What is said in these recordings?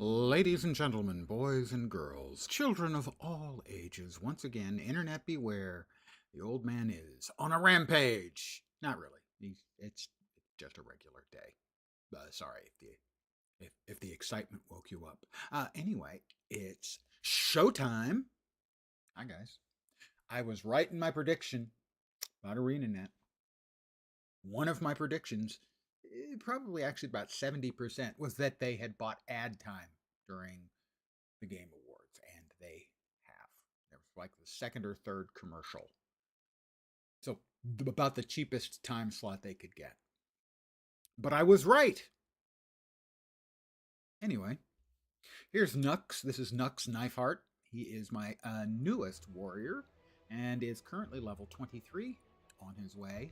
Ladies and gentlemen, boys and girls, children of all ages, once again, internet beware. The old man is on a rampage. Not really. It's just a regular day. Sorry if the excitement woke you up. Anyway, it's showtime. Hi guys. I was right in my prediction about ArenaNet. One of my predictions, probably actually about 70%, was that they had bought ad time during the Game Awards, and they have. There was like the second or third commercial. So about the cheapest time slot they could get. But I was right. Anyway, here's Nux. This is Nux Knifeheart. He is my newest warrior and is currently level 23 on his way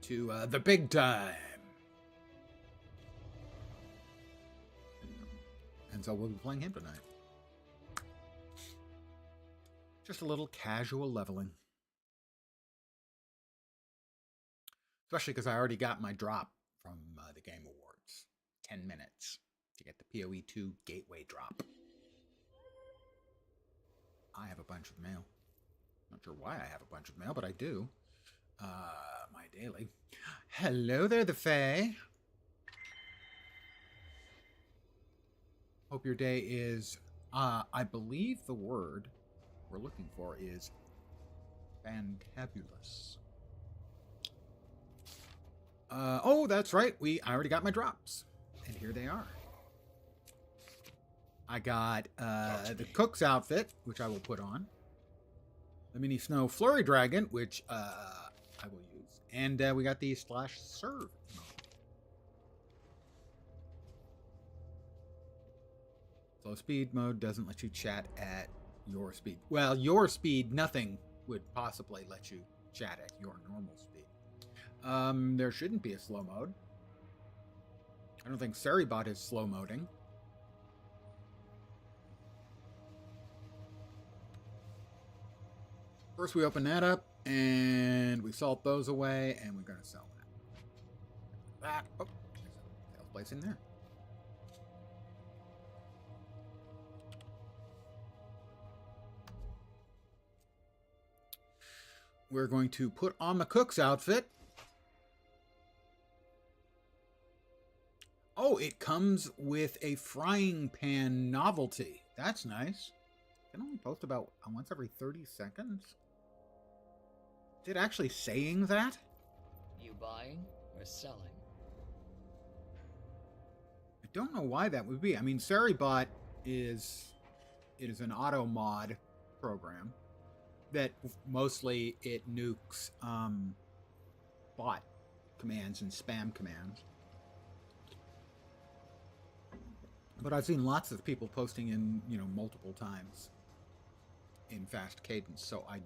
to the big time. And so we'll be playing him tonight. Just a little casual leveling. Especially because I already got my drop from the Game Awards. 10 minutes to get the PoE 2 gateway drop. I have a bunch of mail. Not sure why I have a bunch of mail, but I do. My daily. Hello there, the Fae. Hope your day is, I believe the word we're looking for is fantabulous. Oh, that's right. I already got my drops. And here they are. I got the Cook's outfit, which I will put on. The Mini Snow Flurry Dragon, which I will use. And we got the Slash Serve mode. Slow speed mode doesn't let you chat at your speed. Well, your speed, nothing would possibly let you chat at your normal speed. There shouldn't be a slow mode. I don't think Seribot is slow moding. First we open that up and we salt those away and we're going to sell that. Oh, there's a sales place in there. We're going to put on the Cook's outfit. Oh, it comes with a frying pan novelty. That's nice. Can only post about once every 30 seconds. Is it actually saying that? You buying or selling? I don't know why that would be. I mean, Seribot is an auto mod program that mostly it nukes bot commands and spam commands. But I've seen lots of people posting in, multiple times in fast cadence, so I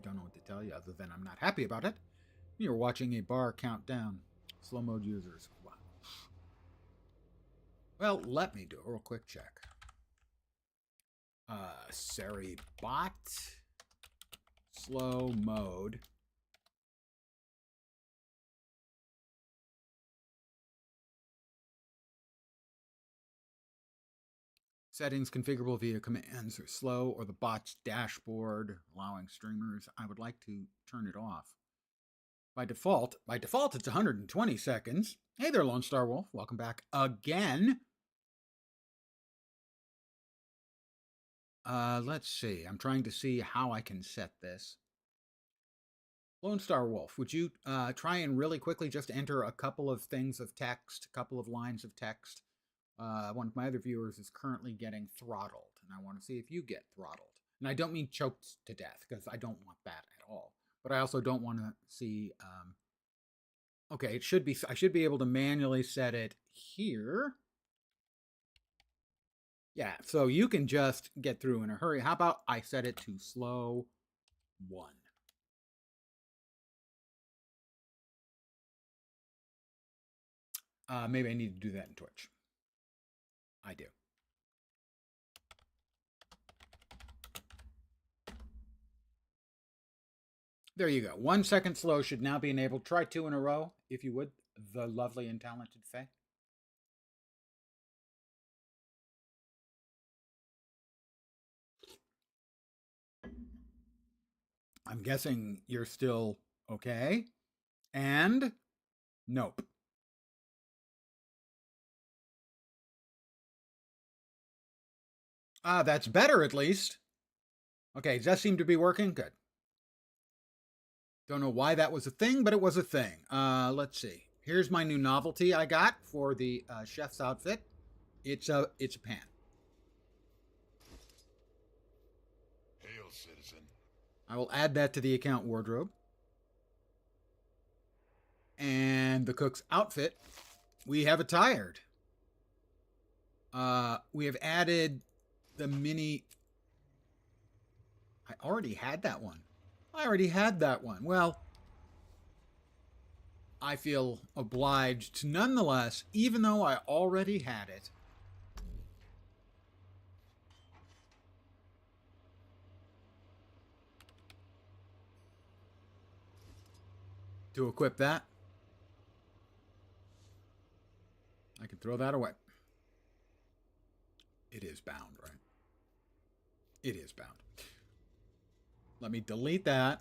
don't know what to tell you other than I'm not happy about it. You're watching a bar countdown. Slow mode users. Wow. Well, let me do a real quick check. Seribot slow mode. Settings configurable via commands or slow or the bot's dashboard, allowing streamers. I would like to turn it off. By default, it's 120 seconds. Hey there, Lone Star Wolf. Welcome back again. Let's see. I'm trying to see how I can set this. Lone Star Wolf, would you try and really quickly just enter a couple of things of text, a couple of lines of text? One of my other viewers is currently getting throttled, and I want to see if you get throttled. And I don't mean choked to death, because I don't want that at all. But I also don't want to see... okay, it should be... I should be able to manually set it here. Yeah, so you can just get through in a hurry. How about I set it to slow 1? Maybe I need to do that in Twitch. I do. There you go. 1 second slow should now be enabled. Try 2 in a row, if you would. the lovely and talented Faye. I'm guessing you're still okay. And nope. That's better at least. Okay, does that seem to be working? Good. Don't know why that was a thing, but it was a thing. Let's see. Here's my new novelty I got for the chef's outfit. It's a pan. Hail, citizen. I will add that to the account wardrobe. And the cook's outfit, we have attired. We have added the mini. I already had that one. Well, I feel obliged nonetheless, even though I already had it. To equip that, I can throw that away. It is bound, right? It is bound. Let me delete that.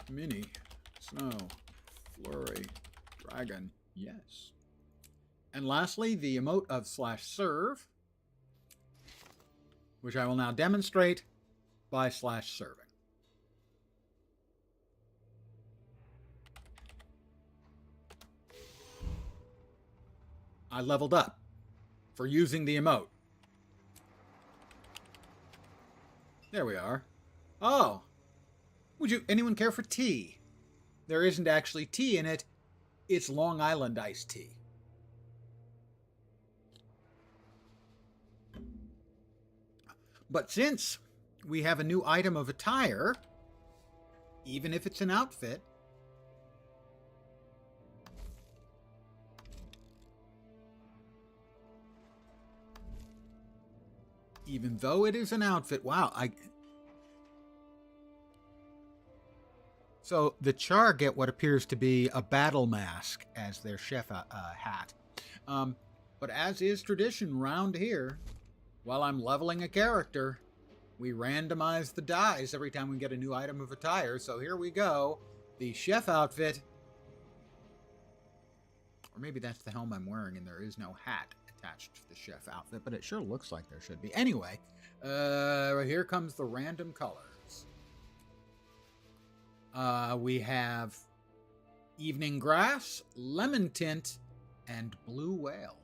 Mini, snow, flurry, dragon, yes. And lastly, the emote of /serve, which I will now demonstrate by /serving. I leveled up for using the emote. There we are. Oh, would anyone care for tea? There isn't actually tea in it. It's Long Island iced tea. But since we have a new item of attire, even if it's an outfit, even though it is an outfit, wow, So the Char get what appears to be a battle mask as their chef hat. But as is tradition round here, while I'm leveling a character, we randomize the dies every time we get a new item of attire. So here we go. The chef outfit. Or maybe that's the helm I'm wearing and there is no hat attached to the chef outfit, but it sure looks like there should be. Anyway, here comes the random colors. We have Evening Grass, Lemon Tint, and Blue Whale.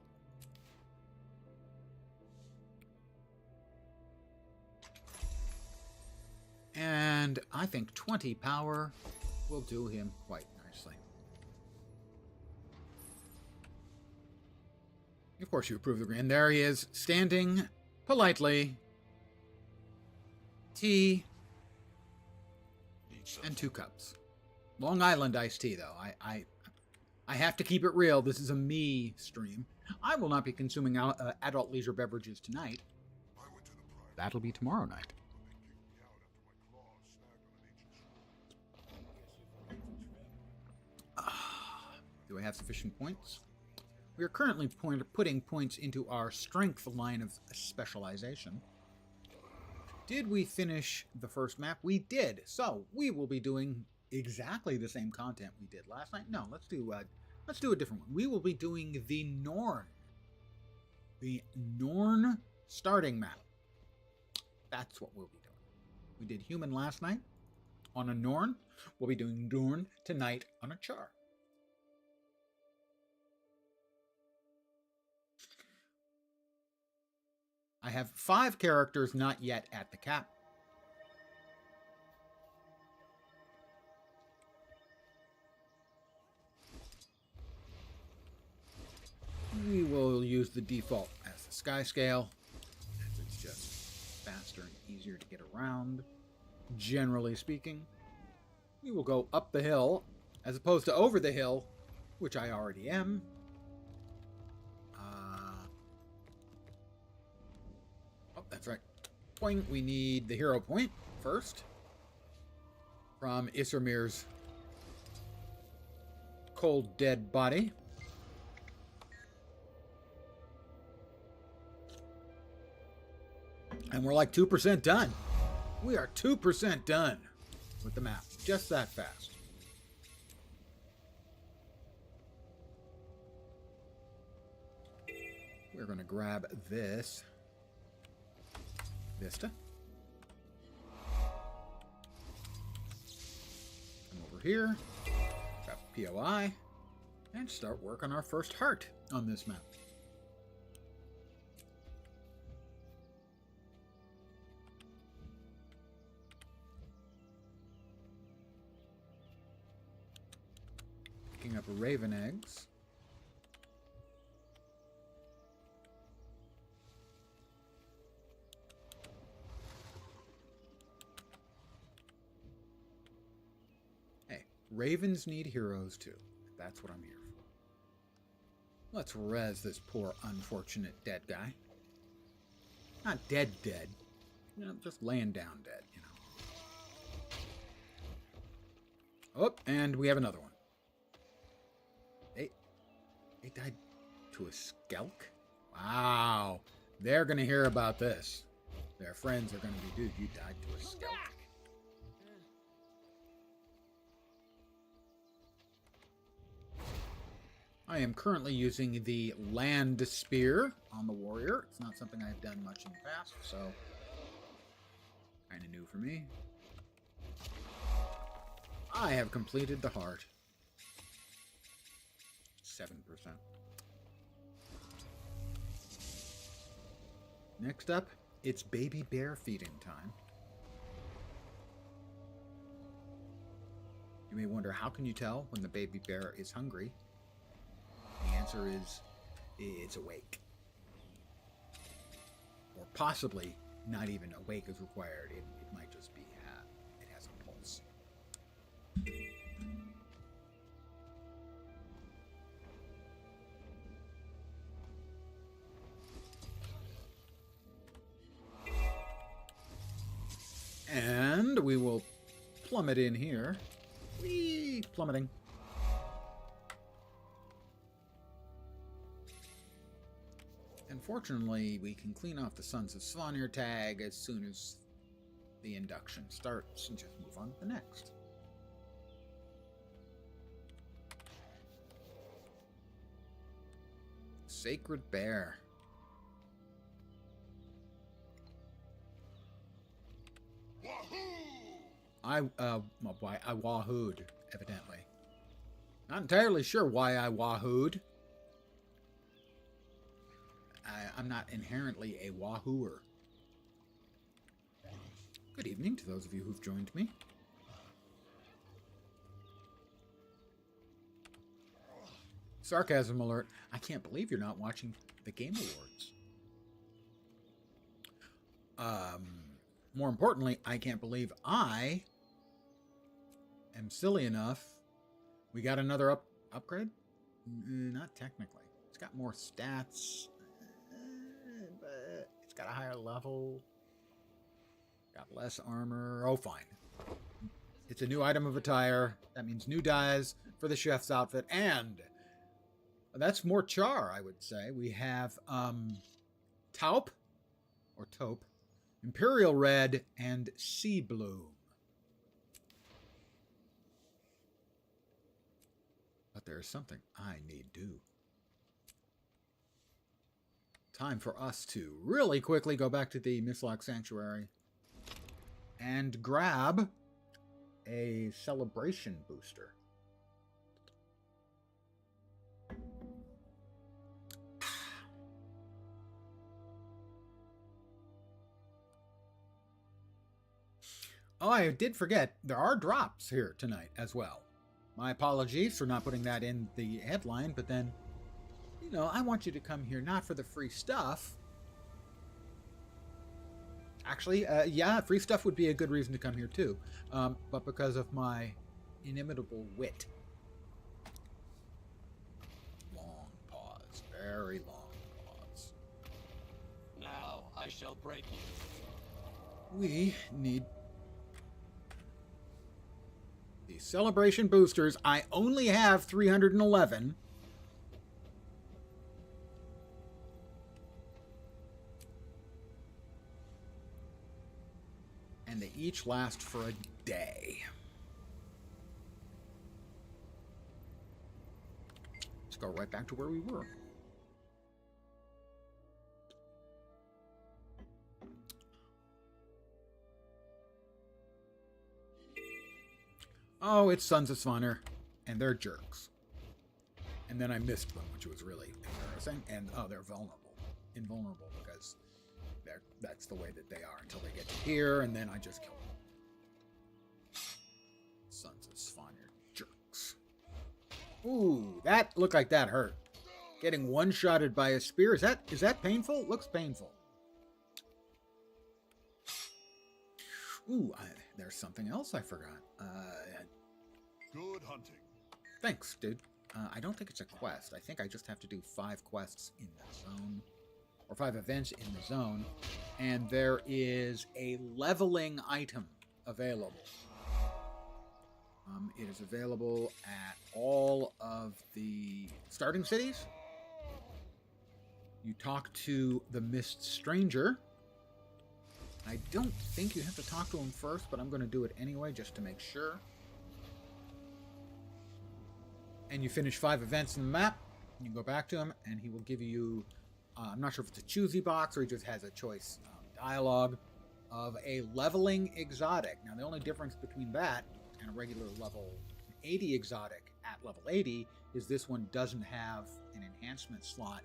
And I think 20 power will do him quite nicely. Of course, you approve the green. There he is, standing politely. Tea and 2 cups. Long Island iced tea, though. I have to keep it real. This is a me stream. I will not be consuming adult leisure beverages tonight. That'll be tomorrow night. Do I have sufficient points? We are currently putting points into our strength line of specialization. Did we finish the first map? We did. So we will be doing exactly the same content we did last night. No, let's do a different one. We will be doing the Norn. The Norn starting map. That's what we'll be doing. We did human last night on a Norn. We'll be doing Norn tonight on a Char. I have 5 characters not yet at the cap. We will use the default as the sky scale, as it's just faster and easier to get around. Generally speaking, we will go up the hill as opposed to over the hill, which I already am. That's right. Point. We need the hero point first from Issermir's cold dead body. And we're like 2% done. We are 2% done with the map. Just that fast. We're going to grab this Vista. Come over here. Grab POI. And start work on our first heart on this map. Picking up raven eggs. Hey, ravens need heroes too. That's what I'm here for. Let's res this poor unfortunate dead guy. Not dead, you know, just laying down dead, you know. Oh, and we have another one. They died to a skelk? Wow. They're going to hear about this. Their friends are going to be, dude, you died to a skelk. I am currently using the land spear on the warrior. It's not something I've done much in the past, so kind of new for me. I have completed the heart. 7%. Next up, it's baby bear feeding time. You may wonder, how can you tell when the baby bear is hungry? The answer is, it's awake. Or possibly, not even awake is required. It might just be, it has a pulse. And we will plummet in here. Whee! Plummeting. Unfortunately, we can clean off the Sons of Svanir tag as soon as the induction starts and just move on to the next. Sacred Bear. I wahooed, evidently. Not entirely sure why I wahooed. I'm not inherently a wahooer. Good evening to those of you who've joined me. Sarcasm alert. I can't believe you're not watching the Game Awards. More importantly, I can't believe I am silly enough. We got another upgrade? Not technically. It's got more stats, but it's got a higher level. Got less armor. Oh, fine. It's a new item of attire. That means new dyes for the chef's outfit, and that's more char, I would say. We have taupe, or taupe, imperial red, and sea bloom. But there's something I need do. Time for us to really quickly go back to the Mistlock Sanctuary and grab a celebration booster. Oh, I did forget, there are drops here tonight as well. My apologies for not putting that in the headline, but then, you know, I want you to come here not for the free stuff. Actually, yeah, free stuff would be a good reason to come here too, but because of my inimitable wit. Long pause, very long pause. Now I shall break you. We need the Celebration boosters. I only have 311. And they each last for a day. Let's go right back to where we were. Oh, it's Sons of Svanir, and they're jerks. And then I missed them, which was really embarrassing. And oh, they're invulnerable, because that's the way that they are until they get to here, and then I just kill them. Sons of Svanir jerks. Ooh, that looked like that hurt. Getting one-shotted by a spear, is that painful? It looks painful. Ooh, there's something else I forgot. Good hunting. Thanks, dude. I don't think it's a quest. I think I just have to do 5 quests in the zone. Or 5 events in the zone. And there is a leveling item available. It is available at all of the starting cities. You talk to the Mist Stranger. I don't think you have to talk to him first, but I'm going to do it anyway just to make sure. And you finish 5 events in the map. You go back to him, and he will give you, I'm not sure if it's a choosy box or he just has a choice dialogue of a leveling exotic. Now, the only difference between that and a regular level 80 exotic at level 80 is this one doesn't have an enhancement slot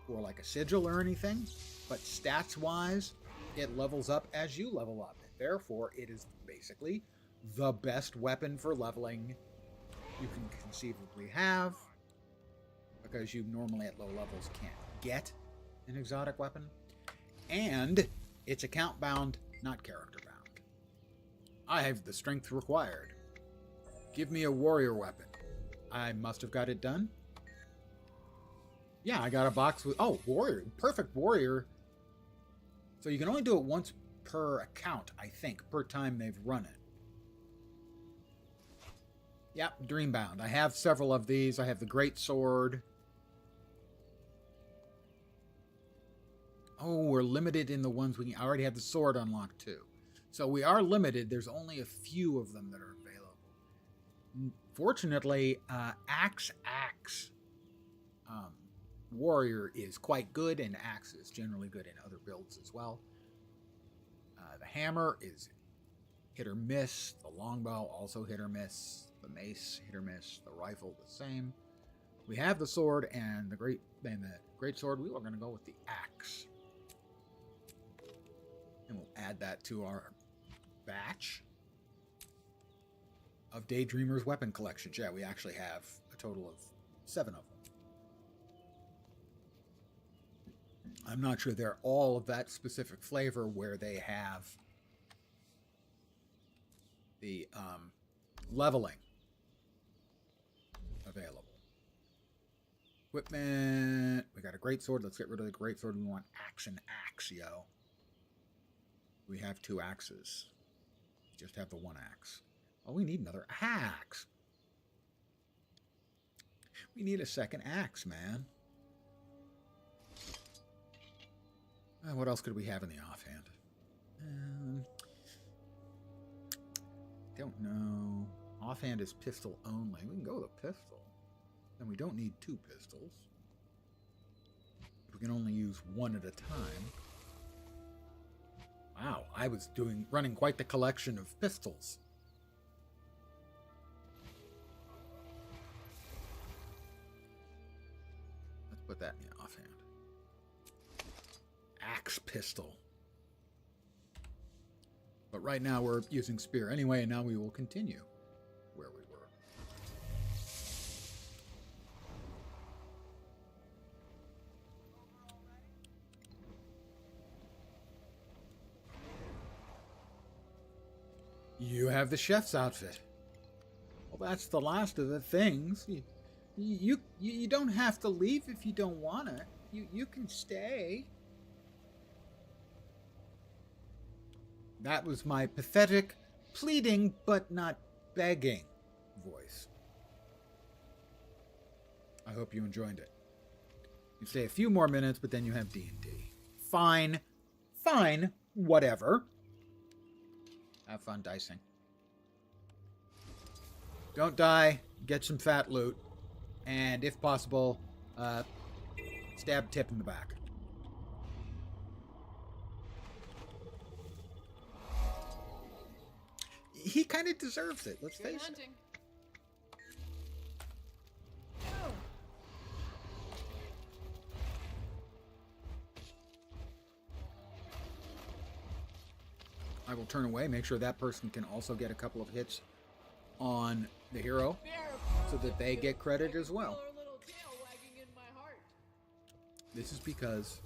or like a sigil or anything, but stats-wise, it levels up as you level up. Therefore, it is basically the best weapon for leveling you can conceivably have, because you normally at low levels can't get an exotic weapon, and it's account bound, not character bound. I have the strength required. Give me a warrior weapon. I must have got it done. Yeah, I got a box with, oh, warrior, perfect warrior. So you can only do it once per account, I think, per time they've run it. Yep, Dreambound. I have several of these. I have the Great Sword. Oh, we're limited in the ones we can. I already have the sword unlocked too. So we are limited. There's only a few of them that are available. Fortunately, Axe Warrior is quite good, and Axe is generally good in other builds as well. The Hammer is hit or miss. The Longbow also hit or miss. The Mace hit or miss. The Rifle the same. We have the sword and the great sword. We are going to go with the Axe, and we'll add that to our batch of Daydreamer's weapon collections. Yeah, we actually have a total of 7 of them. I'm not sure they're all of that specific flavor where they have the leveling available. Equipment. We got a great sword. Let's get rid of the great sword. We want axe and axe, yo. We have 2 axes. Just have the 1 axe. Oh, we need another axe. We need a second axe, man. What else could we have in the offhand? Don't know. Offhand is pistol only. We can go with a pistol. And we don't need 2 pistols. We can only use 1 at a time. Wow, I was running quite the collection of pistols. Let's put that in the offhand. Axe pistol. But right now we're using spear anyway, and now we will continue where we were. You have the chef's outfit. Well, that's the last of the things. You don't have to leave if you don't want to. You can stay. That was my pathetic, pleading, but not begging voice. I hope you enjoyed it. You stay a few more minutes, but then you have D&D. Fine. Fine. Whatever. Have fun dicing. Don't die. Get some fat loot. And if possible, stab Tip in the back. He kind of deserves it. Let's face it. I will turn away, make sure that person can also get a couple of hits on the hero so that they get credit as well. This is because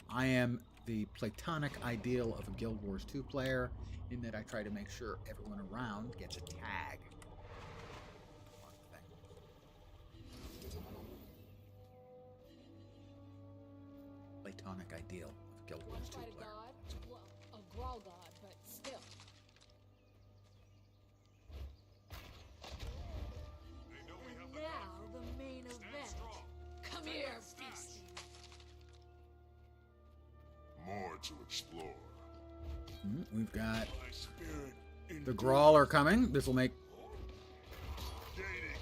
I am the platonic ideal of a Guild Wars 2 player in that I try to make sure everyone around gets a tag. Platonic ideal of a Guild Wars 2 player. A Grawl god, but still. And now the main event. Come here, beastie. More to explore. We've got the Grawler coming. This will make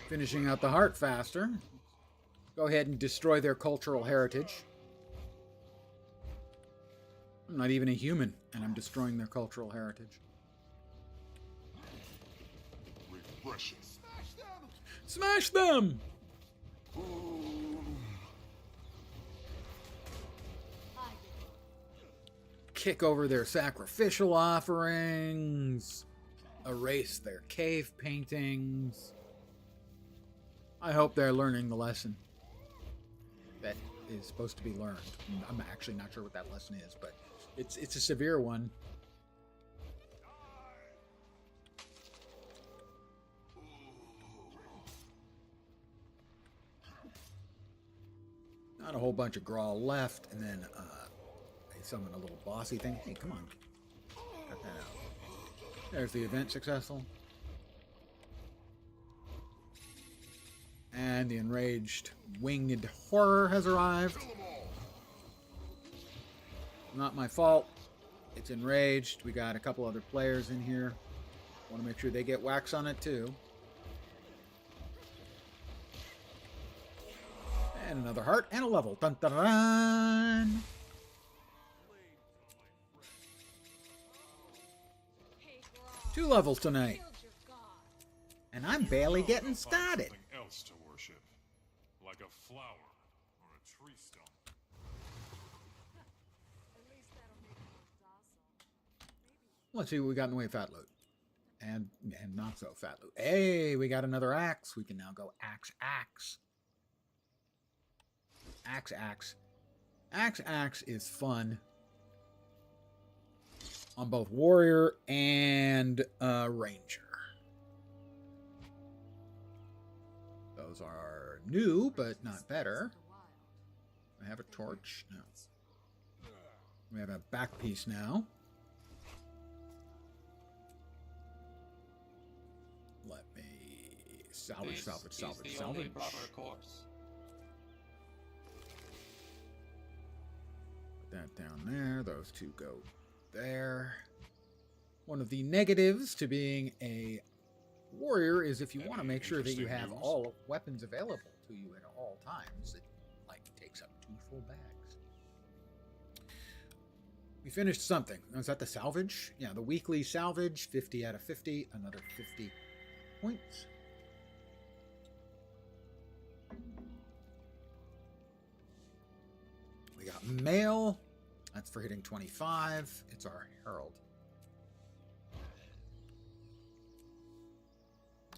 finishing out the heart faster. Go ahead and destroy their cultural heritage. I'm not even a human, and I'm destroying their cultural heritage. Refreshing. Smash them! Kick over their sacrificial offerings. Erase their cave paintings. I hope they're learning the lesson that is supposed to be learned. I'm actually not sure what that lesson is, but it's a severe one. Not a whole bunch of Grawl left, and then I summon a little bossy thing. Hey, come on. Cut that out. There's the event successful. And the enraged winged horror has arrived. Not my fault. It's enraged. We got a couple other players in here. Want to make sure they get wax on it too. And another heart and a level. Dun dun dun. Hey, Grawl. 2 levels tonight. Shield your god. And I'm barely getting started. Something else to worship, like a flower or a tree stump. At least that'll make you more docile. Maybe. Let's see what we got in the way of fat loot. And not so fat loot. Hey, we got another axe. We can now go axe. Axe is fun on both warrior and ranger. Those are new, but not better. I have a torch. No. We have a back piece now. Let me salvage. This is the only proper course. Put that down there. Those two go there. One of the negatives to being a warrior is if you want to make sure that you have all weapons available to you at all times, it takes up 2 full bags. We finished something. Was that the salvage? Yeah, the weekly salvage, 50 out of 50, another 50 points. We got mail. That's for hitting 25. It's our herald.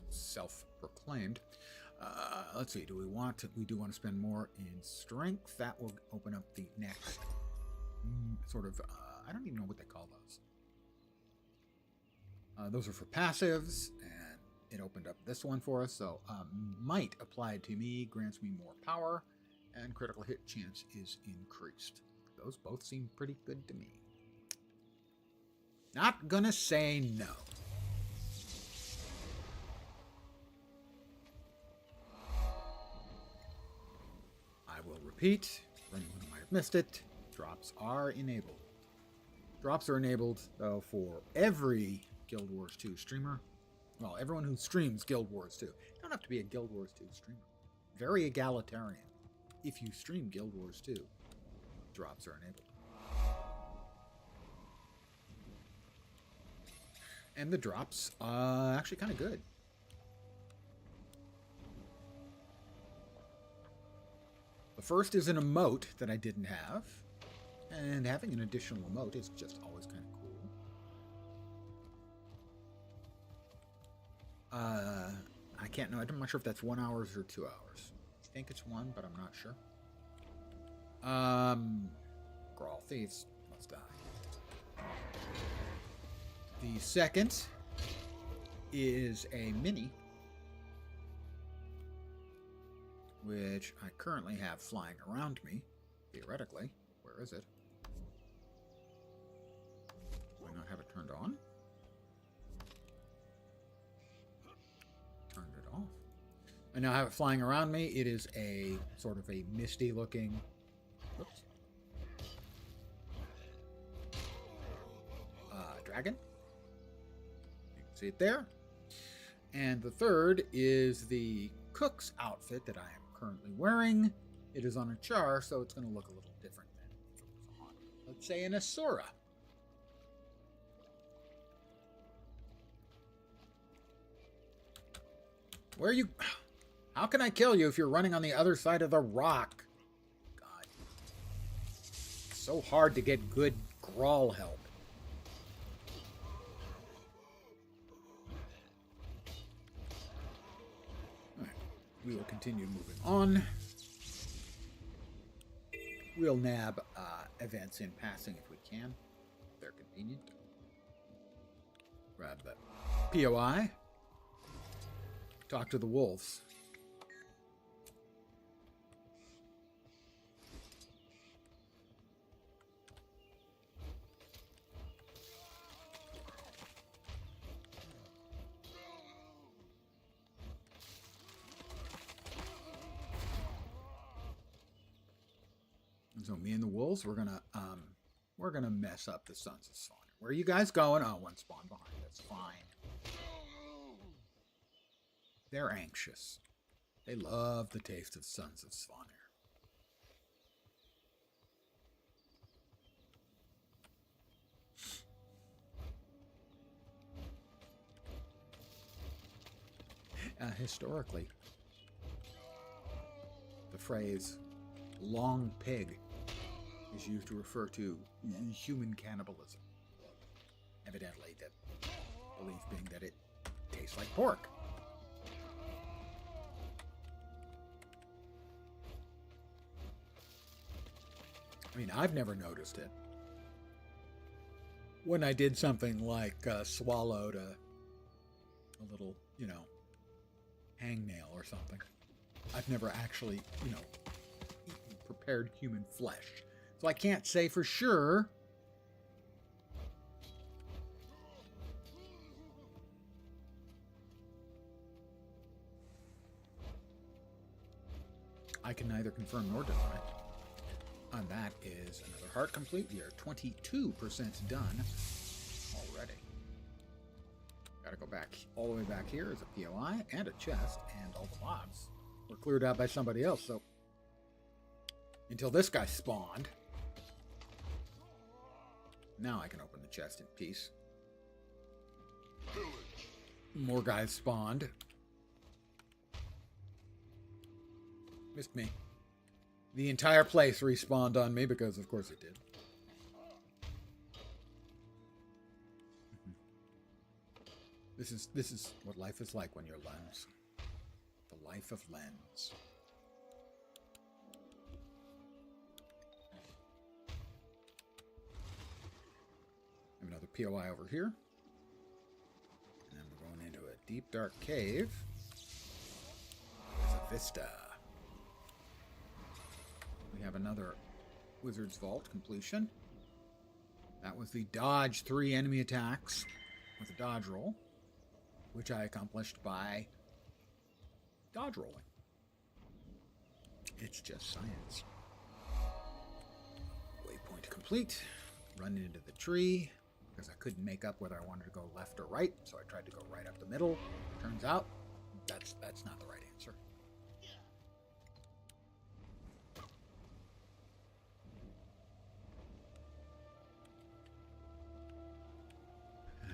Self-proclaimed. Let's see. Do we want to? We do want to spend more in strength. That will open up the next sort of. I don't even know what they call those. Those are for passives, and it opened up this one for us. So might applied to me grants me more power, and critical hit chance is increased. Those both seem pretty good to me. Not gonna say no. will repeat, for anyone who might have missed it, drops are enabled. Drops are enabled, though, for every Guild Wars 2 streamer. Well, everyone who streams Guild Wars 2. You don't have to be a Guild Wars 2 streamer. Very egalitarian. If you stream Guild Wars 2, drops are enabled. And the drops are actually kind of good. The first is an emote that I didn't have. And having an additional emote is just always kind of cool. I can't know. I'm not sure if that's 1 hour or 2 hours. I think it's 1, but I'm not sure. Grawl Thieves must die. The second is a mini, which I currently have flying around me, theoretically. Where is it? Do I not have it turned on? Turned it off. I now have it flying around me. It is a sort of a misty looking... Whoops. Dragon. You can see it there. And the third is the cook's outfit that I am currently wearing. It is on a char, so it's going to look a little different than if it was on, let's say, an Asura. Where are you? How can I kill you if you're running on the other side of the rock? God. It's so hard to get good Grawl help. We will continue moving on. We'll nab events in passing if we can. If they're convenient. Grab the POI. Talk to the wolves. So me and the wolves, we're gonna mess up the Sons of Swanner. Where are you guys going? Oh, one spawn behind. That's fine. They're anxious. They love the taste of Sons of Swanner. Historically, the phrase "long pig" is used to refer to human cannibalism. Evidently, the belief being that it tastes like pork. I mean, I've never noticed it. When I did something like swallowed a little, hangnail or something. I've never actually, eaten prepared human flesh. So I can't say for sure. I can neither confirm nor deny. And that is another heart complete. We are 22% done already. Gotta go back all the way back here is a POI and a chest, and all the mobs were cleared out by somebody else, so until this guy spawned. Now I can open the chest in peace. More guys spawned. Missed me. The entire place respawned on me because, of course, it did. This is what life is like when you're Lens. The life of Lens. Have another POI over here. And then we're going into a deep, dark cave. There's a vista. We have another Wizard's Vault completion. That was the dodge 3 enemy attacks with a dodge roll, which I accomplished by dodge rolling. It's just science. Waypoint complete. Run into the tree because I couldn't make up whether I wanted to go left or right, so I tried to go right up the middle. Turns out that's not the right answer.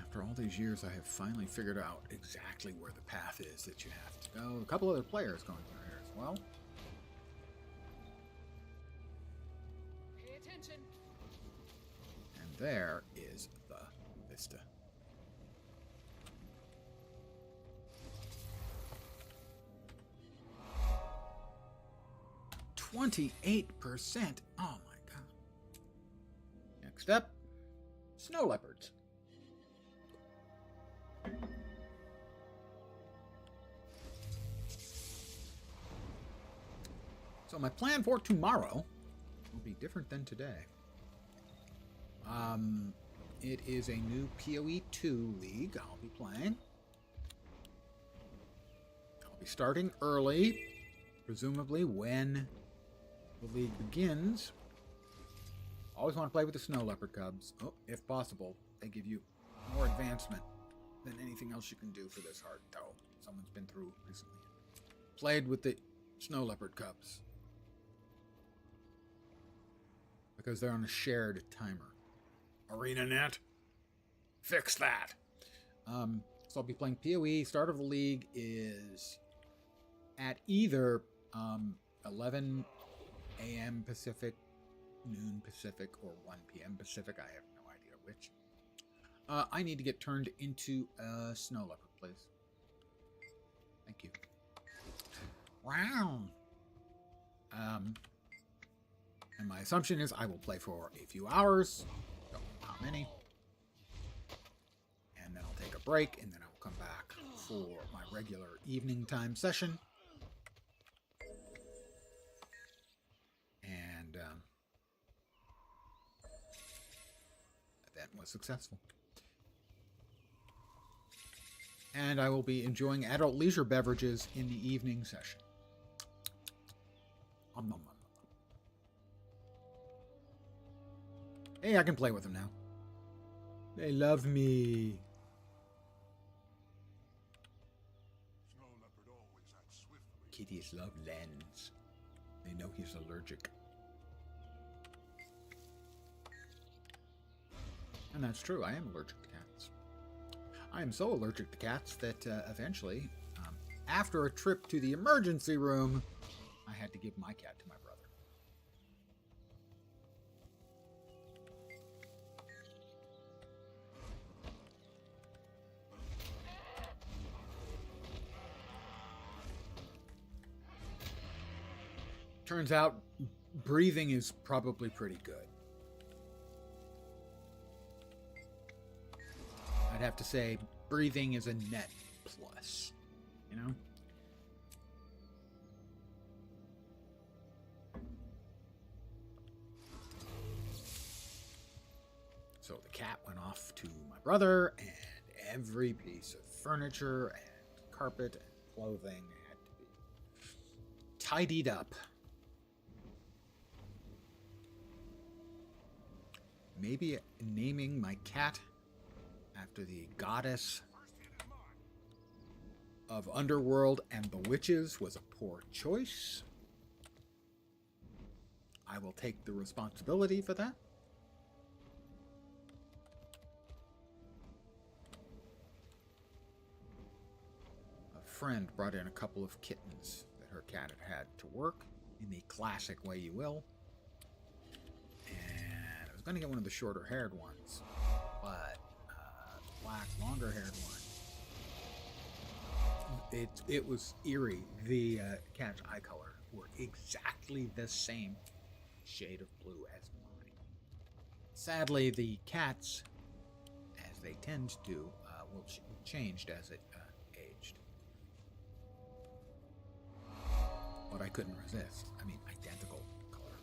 After all these years, I have finally figured out exactly where the path is that you have to go. A couple other players going through here as well. Pay attention. And there is the vista. %28%. Oh my god. Next up, snow leopards. So my plan for tomorrow will be different than today. It is a new PoE 2 league I'll be playing. I'll be starting early, presumably when the league begins. Always want to play with the snow leopard cubs. Oh, if possible, they give you more advancement than anything else you can do for this hard though. Someone's been through recently. Played with the snow leopard cubs. Because they're on a shared timer. ArenaNet, fix that. So I'll be playing PoE. Start of the league is at either 11 a.m. Pacific, noon Pacific, or 1 p.m. Pacific. I have no idea which. I need to get turned into a snow leopard, please. Thank you. Wow. And my assumption is I will play for a few hours. Don't know how many. And then I'll take a break, and then I will come back for my regular evening time session. And event was successful. And I will be enjoying adult leisure beverages in the evening session. Nom, nom, nom. Hey, I can play with them now. They love me. Snow leopard always acts swiftly. Kitties love Lens. They know he's allergic. And that's true, I am allergic to cats. I am so allergic to cats that eventually, after a trip to the emergency room, I had to give my cat to my brother. Turns out breathing is probably pretty good. I'd have to say breathing is a net plus, you know? So the cat went off to my brother, and every piece of furniture and carpet and clothing had to be tidied up. Maybe naming my cat after the goddess of Underworld and the witches was a poor choice. I will take the responsibility for that. A friend brought in a couple of kittens that her cat had had to work in the classic way you will. I was going to get one of the shorter haired ones, but the black longer haired one, it was eerie. The cat's eye color were exactly the same shade of blue as mine. Sadly, the cats, as they tend to, changed as it aged. But I couldn't resist. I mean, identical color.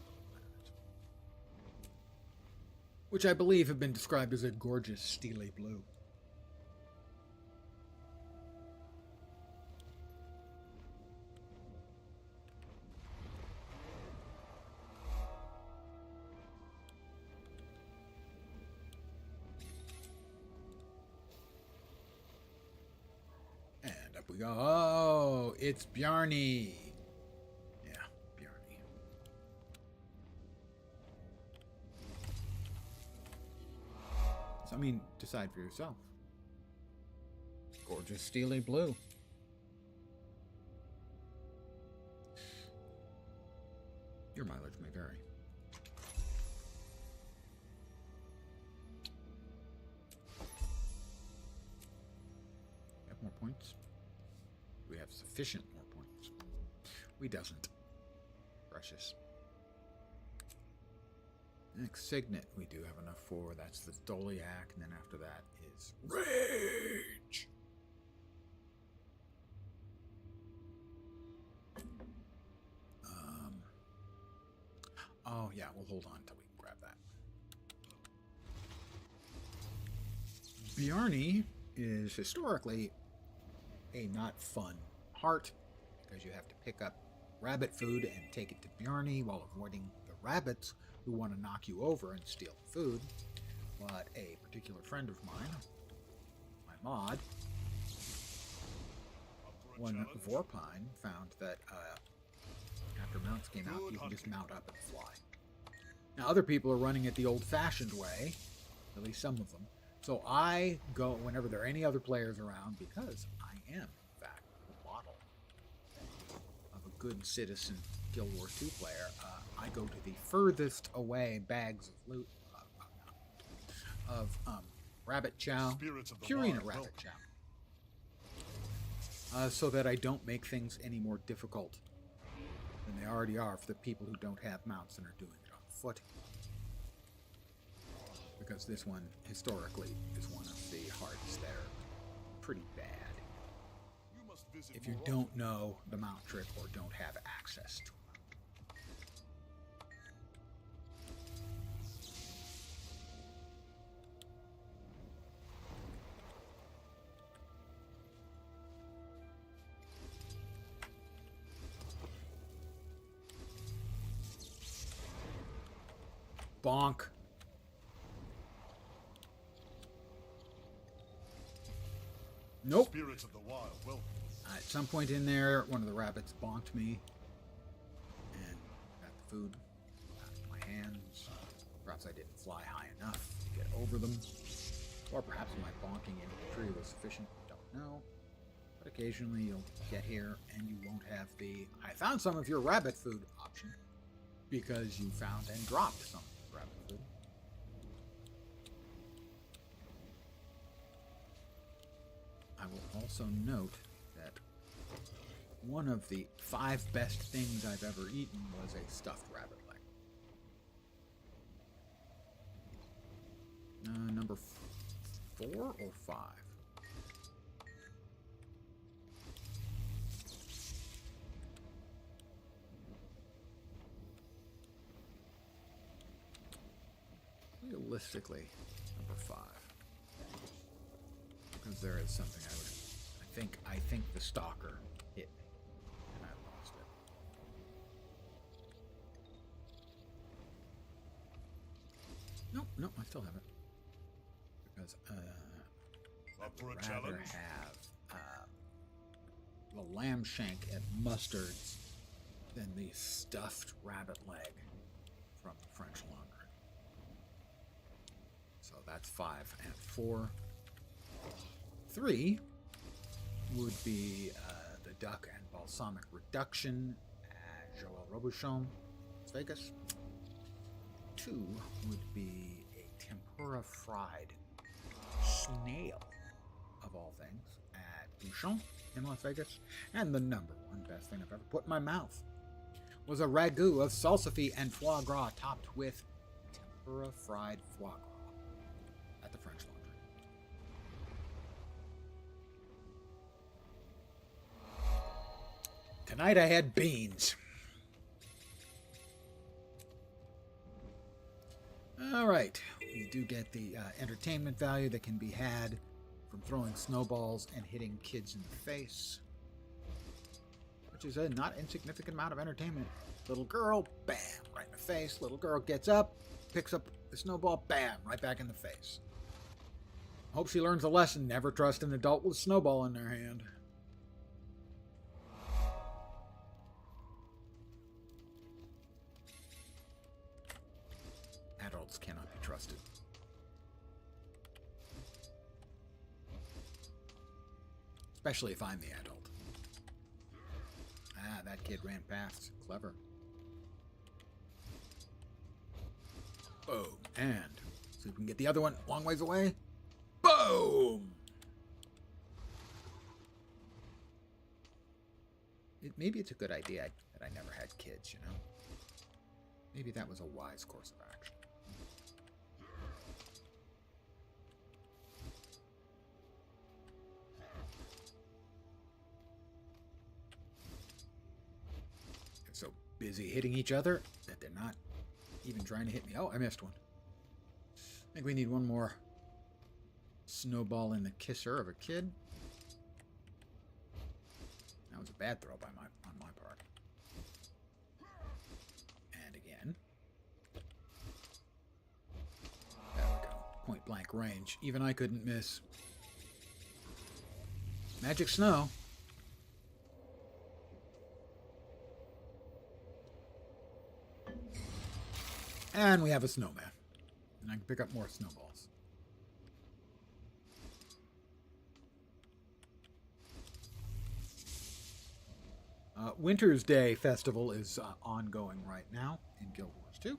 Which I believe have been described as a gorgeous steely blue. we go. Oh, it's Bjarni. Yeah, Bjarni. So, I mean, decide for yourself. Gorgeous steely blue. Your mileage may vary. Have more points? We have sufficient more points. We doesn't. Precious. Next signet we do have enough for. That's the Doliac, and then after that is Rage. Oh yeah, we'll hold on until we can grab that. Bjarni is historically a not fun heart because you have to pick up rabbit food and take it to Bjarni while avoiding the rabbits who want to knock you over and steal the food. But a particular friend of mine, my mod, one Vorpine, found that after mounts came out, you can just mount up and fly. Now, other people are running it the old-fashioned way, at least some of them. So I go whenever there are any other players around, because I am, in fact, a model of a good citizen Guild Wars 2 player. I go to the furthest away bags of loot, rabbit chow, Purina rabbit chow, so that I don't make things any more difficult than they already are for the people who don't have mounts and are doing it on foot. Because this one, historically, is one of the hearts that are pretty bad if you don't know the mount trick or don't have access to them. Bonk. Nope. Spirits of the wild, welcome. At some point in there, one of the rabbits bonked me and got the food out of my hands. Perhaps I didn't fly high enough to get over them. Or perhaps my bonking into the tree was sufficient. Don't know. But occasionally you'll get here and you won't have the I found some of your rabbit food option because you found and dropped some rabbit food. I will also note that one of the 5 best things I've ever eaten was a stuffed rabbit leg. Number 4 or 5? Realistically, number 5. Because there is something I think the stalker hit me and I lost it. Nope, I still have it. Because Up for a I'd rather challenge? have the lamb shank and mustards than the stuffed rabbit leg from the French Laundry. So that's 5 and 4. 3 would be the duck and balsamic reduction at Joel Robuchon, Las Vegas. 2 would be a tempura fried snail, of all things, at Bouchon in Las Vegas. And the number 1 best thing I've ever put in my mouth was a ragu of salsify and foie gras topped with tempura fried foie gras at the French Laundry. Tonight I had beans. All right, we do get the entertainment value that can be had from throwing snowballs and hitting kids in the face, which is a not insignificant amount of entertainment. Little girl, bam, right in the face. Little girl gets up, picks up the snowball, bam, right back in the face. Hope she learns a lesson. Never trust an adult with a snowball in their hand. adults cannot be trusted. Especially if I'm the adult. Ah, that kid ran past. Clever. Boom. And see if we can get the other one long ways away. Boom! Maybe it's a good idea that I never had kids, you know? Maybe that was a wise course of action. They're so busy hitting each other that they're not even trying to hit me. Oh, I missed one. I think we need one more snowball in the kisser of a kid. That was a bad throw on my part. And again. There we go. Point blank range. Even I couldn't miss. Magic snow. And we have a snowman. And I can pick up more snowballs. Winter's Day Festival is ongoing right now in Guild Wars 2.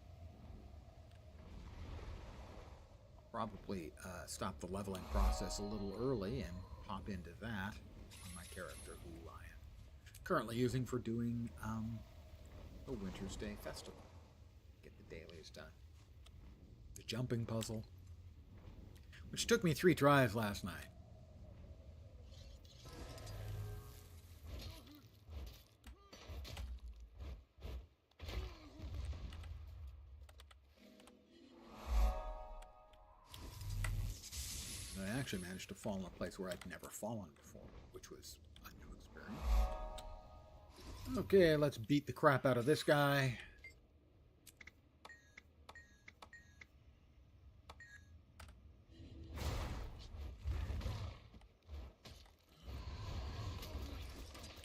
I'll probably stop the leveling process a little early and hop into that on my character who I am currently using for doing the Winter's Day Festival. Get the dailies done. The jumping puzzle, which took me 3 tries last night. I actually managed to fall in a place where I'd never fallen before, which was a new experience. Okay, let's beat the crap out of this guy.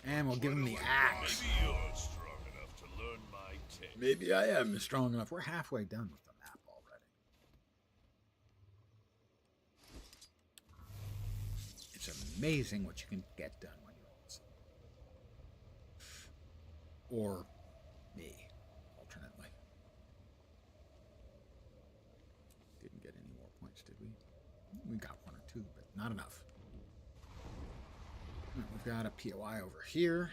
And we'll give him the axe. Maybe you're strong enough to learn my tale. Maybe I am strong enough. We're halfway done with the map already. It's amazing what you can get done when you're awesome. Or me, alternately. Didn't get any more points, did we? We got 1 or 2, but not enough. We've got a POI over here.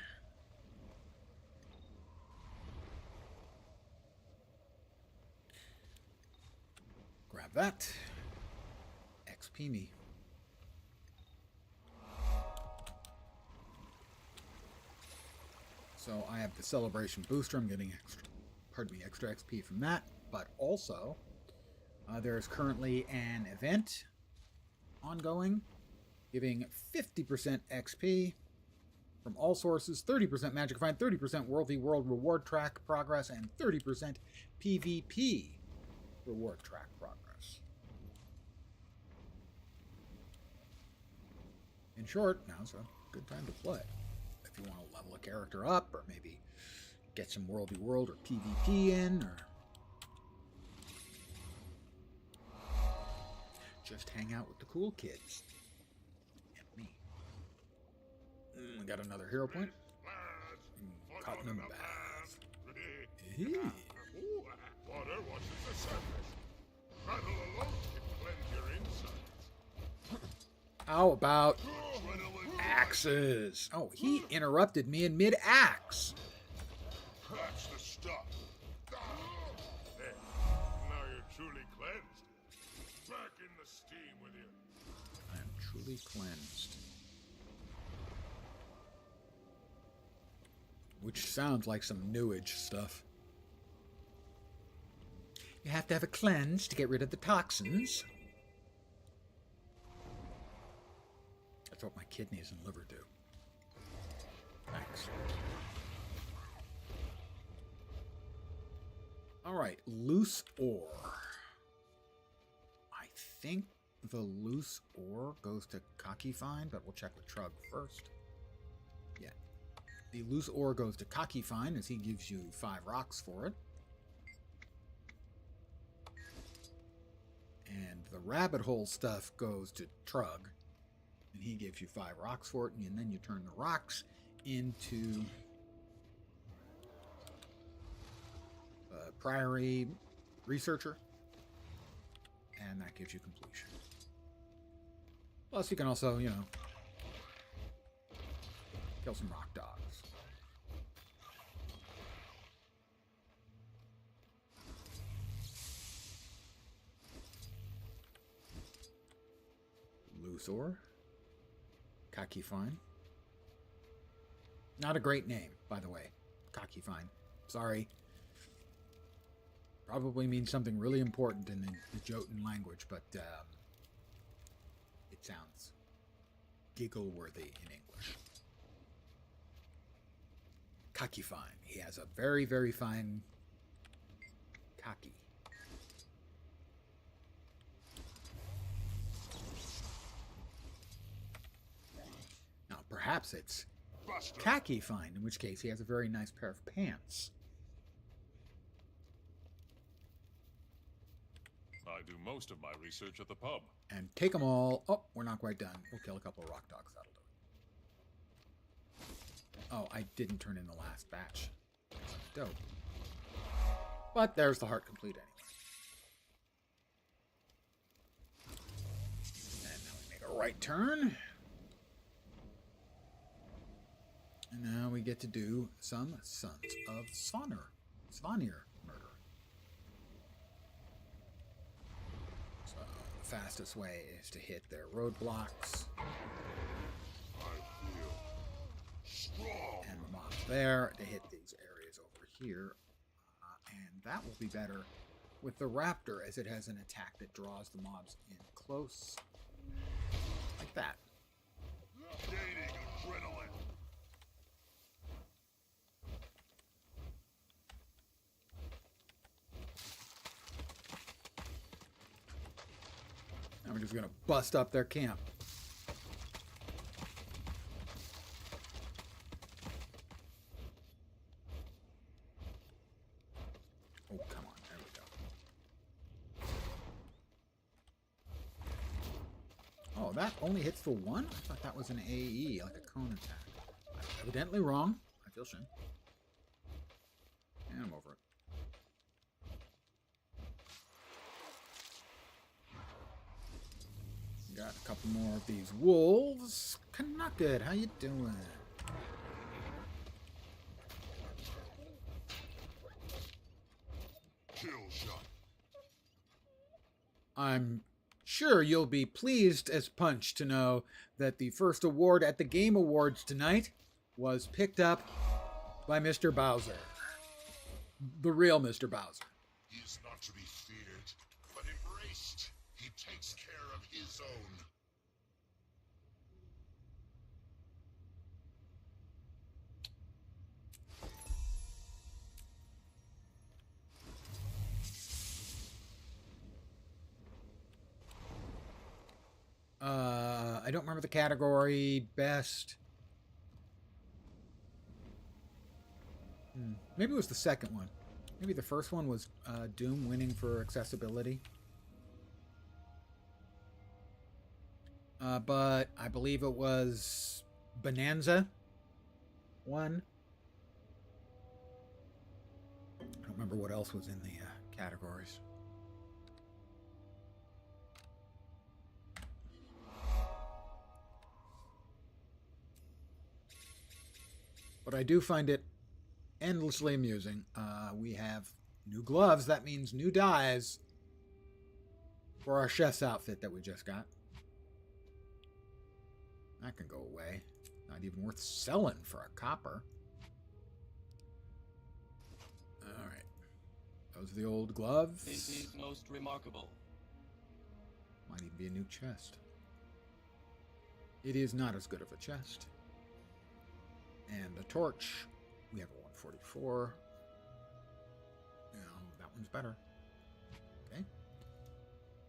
Grab that. XP me. So I have the celebration booster. I'm getting extra XP from that. But also, there's currently an event ongoing, giving 50% XP from all sources, 30% Magic Find, 30% World Reward Track progress, and 30% PvP Reward Track progress. In short, now's a good time to play. If you want to level a character up, or maybe get some World or PvP in, or just hang out with the cool kids. We got another hero point. Caught in a bath. Water washes the surface. Battle alone can cleanse your insides. How about axes? Oh, he interrupted me in mid-axe. That's the stuff. There. Now you're truly cleansed. Back in the steam with you. I am truly cleansed. Which sounds like some New Age stuff. You have to have a cleanse to get rid of the toxins. That's what my kidneys and liver do. Thanks. Alright, loose ore. I think the loose ore goes to Cocky Find, but we'll check with Trug first. Yeah. The loose ore goes to Cocky Find, as he gives you 5 rocks for it. And the rabbit hole stuff goes to Trug, and he gives you 5 rocks for it, and then you turn the rocks into Priory Researcher, and that gives you completion. Plus, you can also, you know, kill some rock dogs. Luthor. Kaki Fine. Not a great name, by the way. Kaki Fine. Sorry. Probably means something really important in the Jotun language, but it sounds giggle-worthy in English. Kaki Fine. He has a very, very fine kaki. Now, perhaps it's Buster. khaki fine, in which case he has a very nice pair of pants. I do most of my research at the pub. And take them all. Oh, we're not quite done. We'll kill a couple of rock dogs. That'll do it. Oh, I didn't turn in the last batch. Dope. But there's the heart complete anyway. And now we make a right turn. And now we get to do some Sons of Svanir murder. So the fastest way is to hit their roadblocks. I feel strong. And the mobs there, to hit these areas over here. And that will be better with the Raptor, as it has an attack that draws the mobs in close. Like that. Gaining adrenaline. Now we're just going to bust up their camp. Oh, come on. There we go. Oh, that only hits for one? I thought that was an AE, like a cone attack. I'm evidently wrong. I feel shame. And I'm over it. Got a couple more of these wolves. Canucket, how you doing? Kill shot. I'm sure you'll be pleased as punch to know that the first award at the Game Awards tonight was picked up by Mr. Bowser. The real Mr. Bowser. He is not to be feared, but embraced. He takes care of his own. I don't remember the category. Best. Maybe it was the second one. Maybe the first one was Doom winning for accessibility. But I believe it was Bonanza won. I don't remember what else was in the categories. But I do find it endlessly amusing. We have new gloves. That means new dyes for our chef's outfit that we just got. That can go away. Not even worth selling for a copper. Alright. Those are the old gloves. This is most remarkable. Might even be a new chest. It is not as good of a chest. And the torch, we have a 144. No, that one's better. Okay.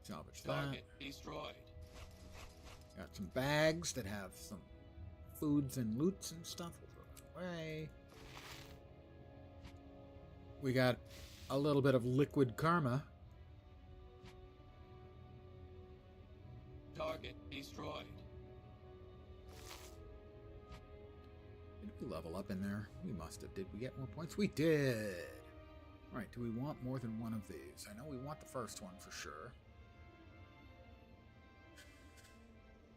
Salvage that. Target destroyed. Got some bags that have some foods and loots and stuff. We'll throw that away. We got a little bit of liquid karma. we level up in there? We must have. Did we get more points? We did! Right, do we want more than one of these? I know we want the first one for sure.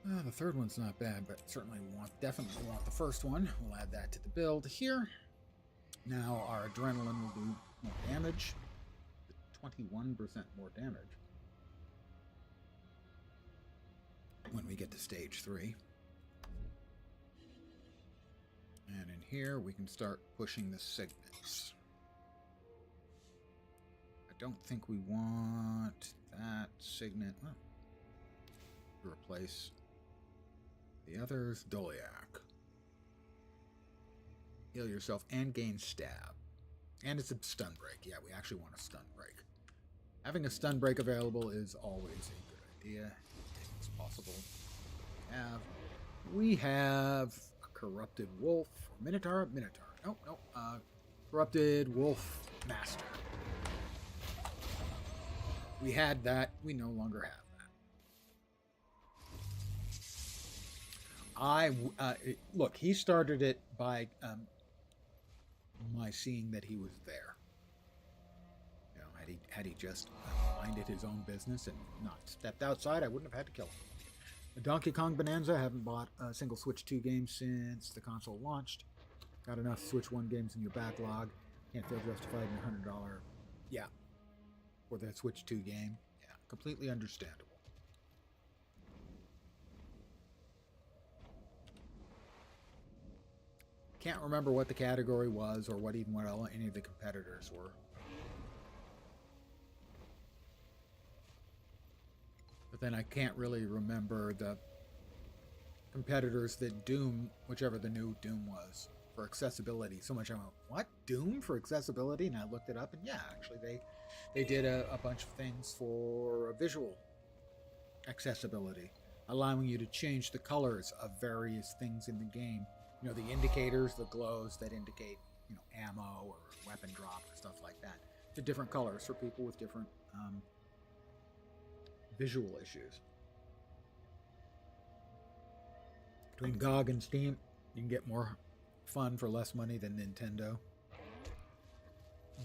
The third one's not bad, but certainly definitely want the first one. We'll add that to the build here. Now our adrenaline will do more damage. 21% more damage. When we get to stage 3. And in here we can start pushing the signets. I don't think we want that signet. Oh. To replace the others. Doliac. Heal yourself and gain stab. And it's a stun break. Yeah, we actually want a stun break. Having a stun break available is always a good idea. If it's possible. We have a corrupted wolf. Minotaur? Minotaur. Nope, nope. Corrupted wolf master. We had that. We no longer have that. Look, he started it by my seeing that he was there. You know, had he just minded his own business and not stepped outside, I wouldn't have had to kill him. The Donkey Kong Bonanza, I haven't bought a single Switch 2 game since the console launched. Got enough Switch 1 games in your backlog. Can't feel justified in a $100. Yeah. For that Switch 2 game. Yeah, completely understandable. Can't remember what the category was or what any of the competitors were. But then I can't really remember the competitors that Doom, whichever the new Doom was, for accessibility. So much I went, what? Doom for accessibility? And I looked it up, and yeah, actually they did a bunch of things for visual accessibility, allowing you to change the colors of various things in the game. You know, the indicators, the glows that indicate, you know, ammo or weapon drop or stuff like that, to different colors for people with different visual issues. Between GOG and Steam, you can get more fun for less money than Nintendo.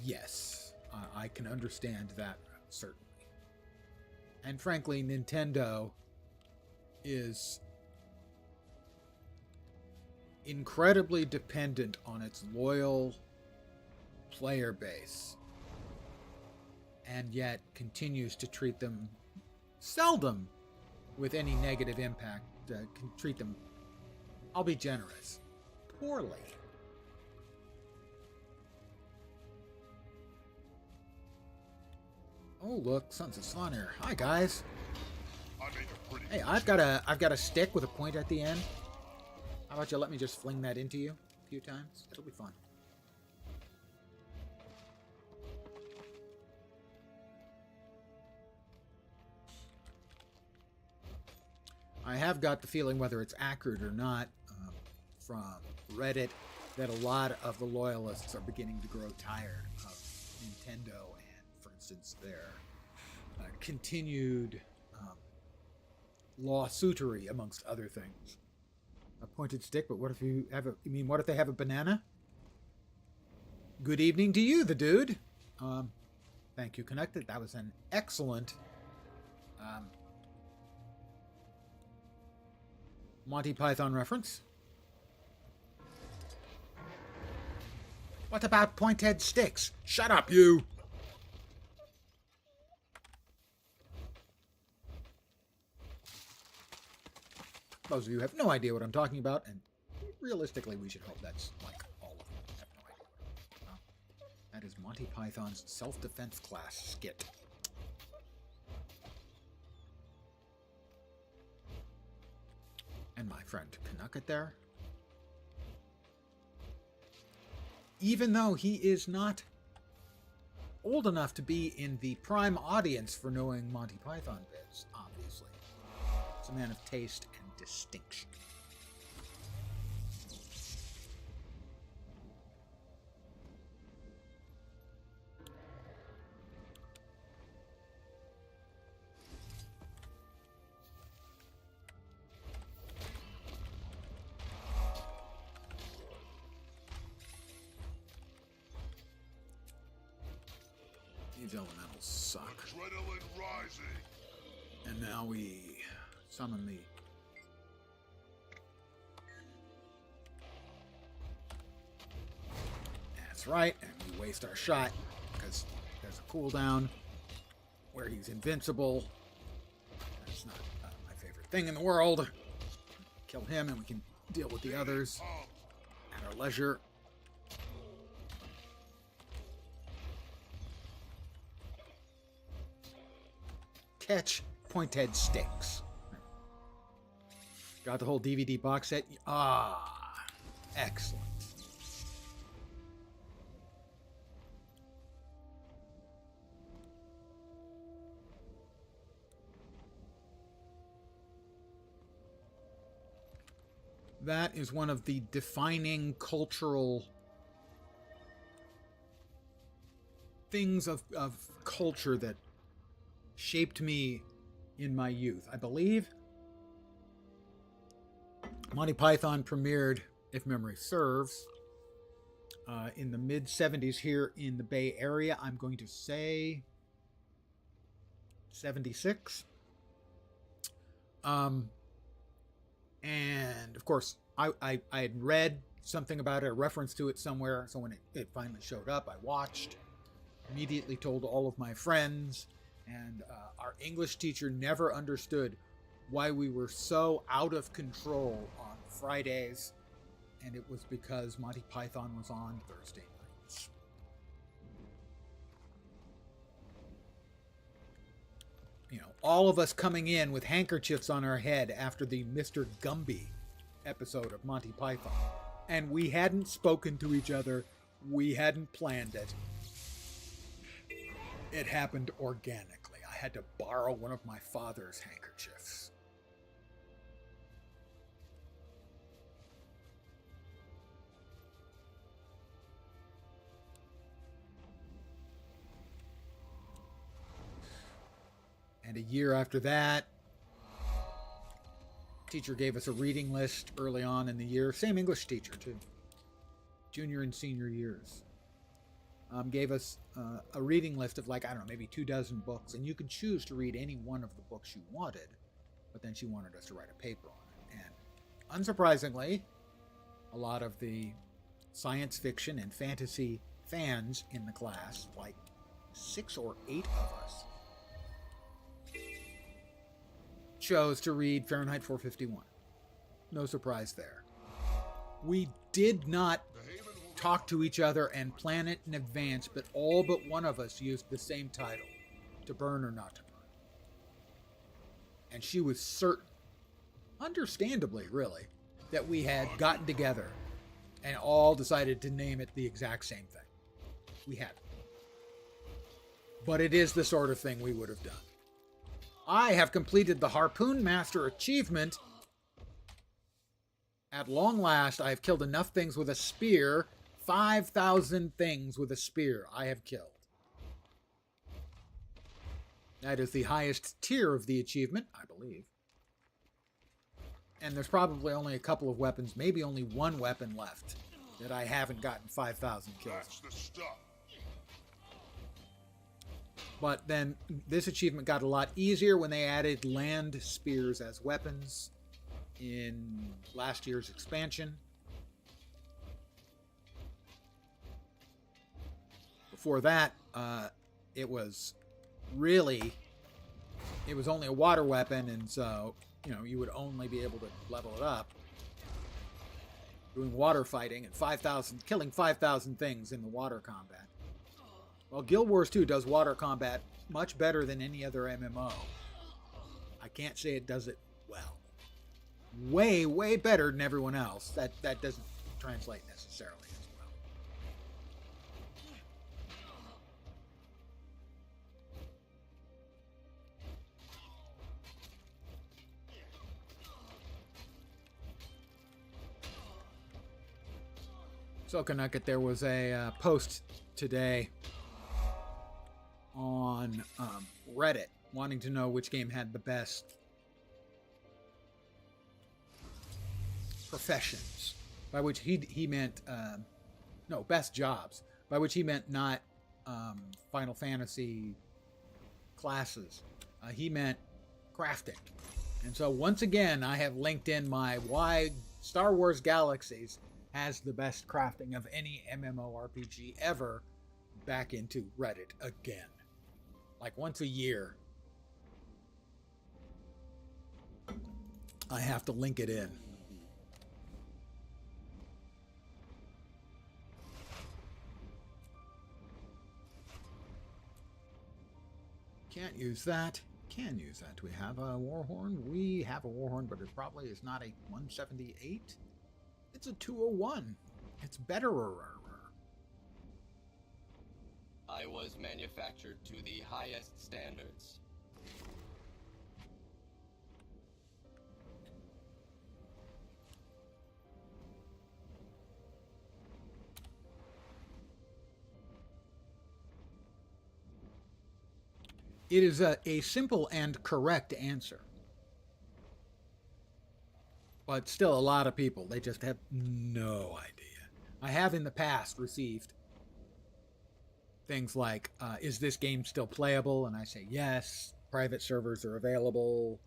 Yes, I can understand that, certainly. And frankly, Nintendo is incredibly dependent on its loyal player base, and yet continues to treat them seldom with any negative impact. Can treat them, I'll be generous, poorly. Oh look, Sons of Slanir. Hi guys. Hey, I've got a stick with a point at the end. How about you let me just fling that into you a few times? It'll be fun. I have got the feeling, whether it's accurate or not, from Reddit, that a lot of the loyalists are beginning to grow tired of Nintendo and, for instance, their continued lawsuitery, amongst other things. A pointed stick, but what if you have what if they have a banana? Good evening to you, the dude. Thank you, Connected. That was an excellent Monty Python reference. What about pointed sticks? Shut up, you! Most of you have no idea what I'm talking about, and realistically, we should hope that's like all of them have no idea. That is Monty Python's self-defense class skit. And my friend Canucket there, even though he is not old enough to be in the prime audience for knowing Monty Python bits, obviously, he's a man of taste and distinction. These elementals suck. Adrenaline rising. And now we summon the... That's right, and we waste our shot because there's a cooldown where he's invincible. That's not my favorite thing in the world. Kill him and we can deal with the others at our leisure. Catch pointed sticks. Got the whole DVD box set. Ah, excellent. That is one of the defining cultural things of culture that shaped me in my youth. I believe Monty Python premiered, if memory serves, in the mid-'70s here in the Bay Area. I'm going to say 76. And of course, I had read something about it, a reference to it somewhere. So when it finally showed up, I watched, immediately told all of my friends. And our English teacher never understood why we were so out of control on Fridays. And it was because Monty Python was on Thursday nights. You know, all of us coming in with handkerchiefs on our head after the Mr. Gumby episode of Monty Python. And we hadn't spoken to each other. We hadn't planned it. It happened organically. I had to borrow one of my father's handkerchiefs. And a year after that, teacher gave us a reading list early on in the year. Same English teacher, too. Junior and senior years. Gave us a reading list of like, I don't know, maybe 24 books. And you could choose to read any one of the books you wanted. But then she wanted us to write a paper on it. And unsurprisingly, a lot of the science fiction and fantasy fans in the class, like 6 or 8 of us, chose to read Fahrenheit 451. No surprise there. We did not talk to each other and plan it in advance, but all but one of us used the same title, To Burn or Not to Burn. And she was certain, understandably really, that we had gotten together and all decided to name it the exact same thing. We hadn't. But it is the sort of thing we would have done. I have completed the Harpoon Master achievement. At long last, I have killed enough things with a spear. 5,000 things with a spear I have killed. That is the highest tier of the achievement, I believe. And there's probably only a couple of weapons, maybe only one weapon left that I haven't gotten 5,000 kills. That's the stuff. But then this achievement got a lot easier when they added land spears as weapons in last year's expansion. Before that, it was only a water weapon, and so, you know, you would only be able to level it up doing water fighting and killing 5,000 things in the water combat. Well, Guild Wars 2 does water combat much better than any other MMO. I can't say it does it well. Way, way better than everyone else. That doesn't translate necessarily as well. So, Nugget, there was a post today on Reddit wanting to know which game had the best professions, by which he meant best jobs, by which he meant not Final Fantasy classes. He meant crafting. And so once again, I have linked in my why Star Wars Galaxies has the best crafting of any MMORPG ever back into Reddit again. Like once a year, I have to link it in. Can't use that. Can use that. Do we have a Warhorn? We have a Warhorn, but it probably is not a 178. It's a 201. It's better. I was manufactured to the highest standards. It is a simple and correct answer. But still, a lot of people, they just have no idea. I have in the past received things like, is this game still playable? And I say, yes, private servers are available.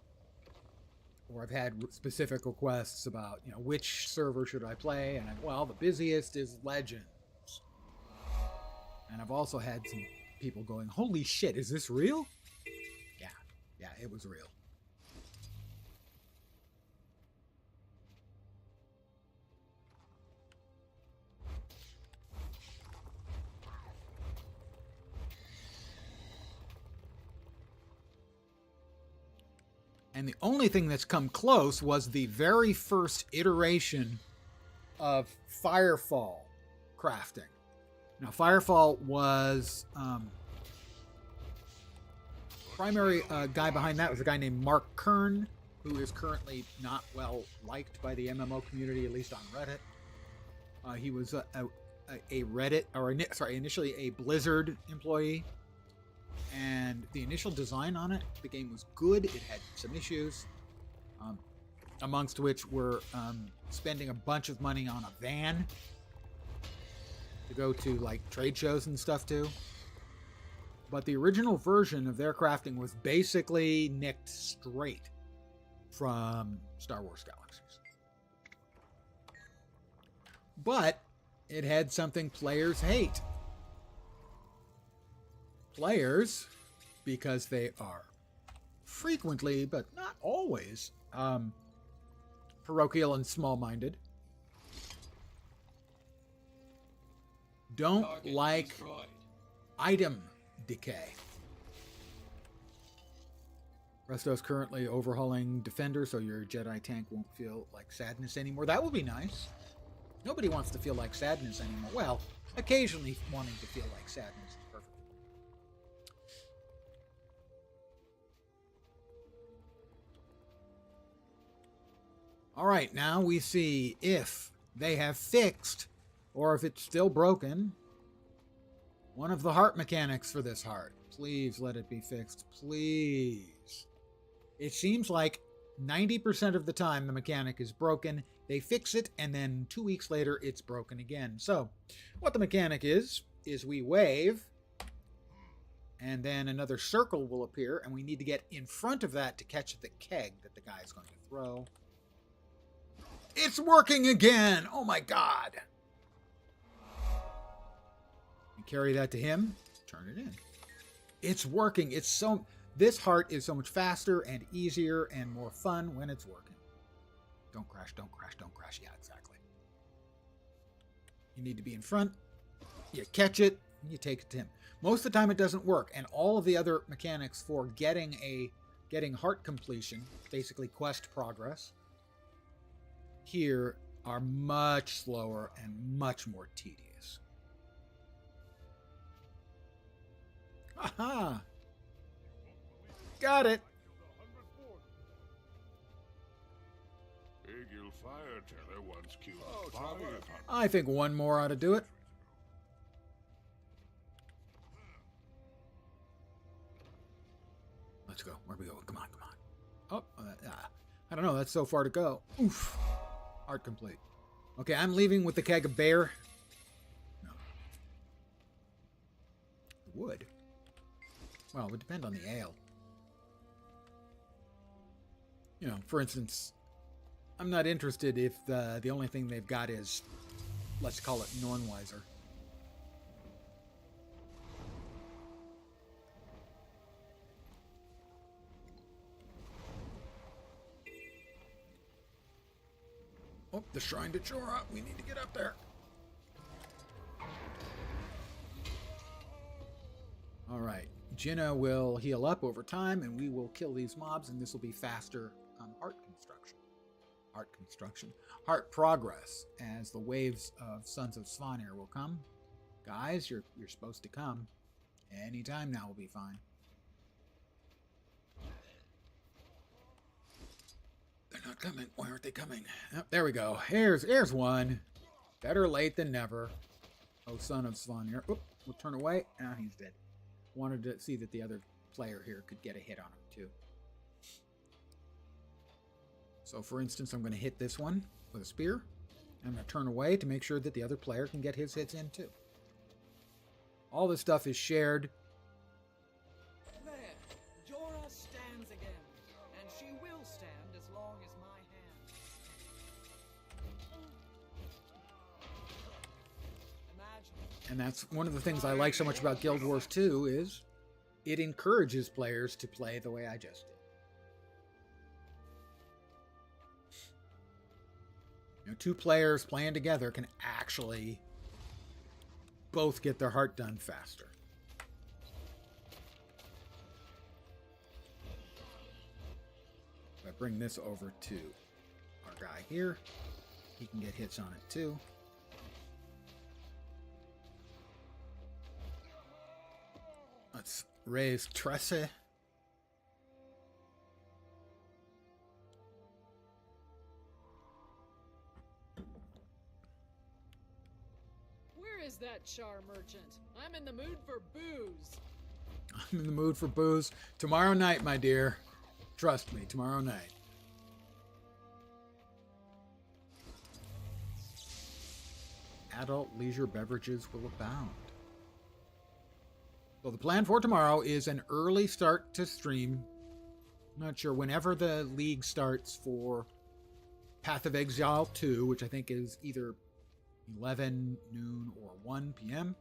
Or I've had specific requests about, which server should I play? And well, the busiest is Legends. And I've also had some people going, holy shit, is this real? Yeah, it was real. And the only thing that's come close was the very first iteration of Firefall crafting. Now, Firefall was primary guy behind that was a guy named Mark Kern, who is currently not well liked by the MMO community, at least on Reddit. He was a Reddit, initially a Blizzard employee. And the initial design on it, the game was good. It had some issues, amongst which were spending a bunch of money on a van to go to like trade shows and stuff too. But the original version of their crafting was basically nicked straight from Star Wars Galaxies. But it had something players hate. Players, because they are frequently, but not always, parochial and small-minded, don't Target like destroyed. item decay. Resto's currently overhauling Defender, so your Jedi tank won't feel like sadness anymore. That would be nice. Nobody wants to feel like sadness anymore. Well, occasionally wanting to feel like sadness is perfect. All right, now we see if they have fixed, or if it's still broken, one of the heart mechanics for this heart. Please let it be fixed. Please. It seems like 90% of the time the mechanic is broken. They fix it, and then 2 weeks later, it's broken again. So, what the mechanic is we wave, and then another circle will appear, and we need to get in front of that to catch the keg that the guy is going to throw. It's working again! Oh my god! You carry that to him, turn it in. It's working. This heart is so much faster and easier and more fun when it's working. Don't crash, don't crash, don't crash. Yeah, exactly. You need to be in front. You catch it, and you take it to him. Most of the time it doesn't work, and all of the other mechanics for getting heart completion, basically quest progress, here are much slower and much more tedious. Aha! Got it! Eagle Fire Teller once killed a fire hunter. I think one more ought to do it. Let's go. Where we go? Come on, come on. Oh, I don't know. That's so far to go. Oof. Heart complete. Okay, I'm leaving with the keg of bear. No. would. Well, it would depend on the ale. You know, for instance, I'm not interested if the only thing they've got is, let's call it Nornweiser. Oh, the Shrine to Jorah. We need to get up there. All right. Jinna will heal up over time, and we will kill these mobs, and this will be faster heart construction. Heart progress, as the waves of Sons of Svanir will come. Guys, you're supposed to come. Anytime now will be fine. They're not coming. Why aren't they coming? Oh, there we go. Here's one. Better late than never. Oh, Son of Svanir. Oop, we'll turn away. Ah, he's dead. Wanted to see that the other player here could get a hit on him, too. So, for instance, I'm going to hit this one with a spear. I'm going to turn away to make sure that the other player can get his hits in, too. All this stuff is shared. There, Jorah stands again, and she will stand as long as my hand. Imagine. And that's one of the things I like so much about Guild Wars 2 is it encourages players to play the way I just did. You know, two players playing together can actually both get their heart done faster. If I bring this over to our guy here, he can get hits on it too. Let's raise Tresse. Where is that char merchant? I'm in the mood for booze. I'm in the mood for booze. Tomorrow night, my dear. Trust me, tomorrow night. Adult leisure beverages will abound. So the plan for tomorrow is an early start to stream. I'm not sure, whenever the league starts for Path of Exile 2, which I think is either 11 noon or 1 p.m.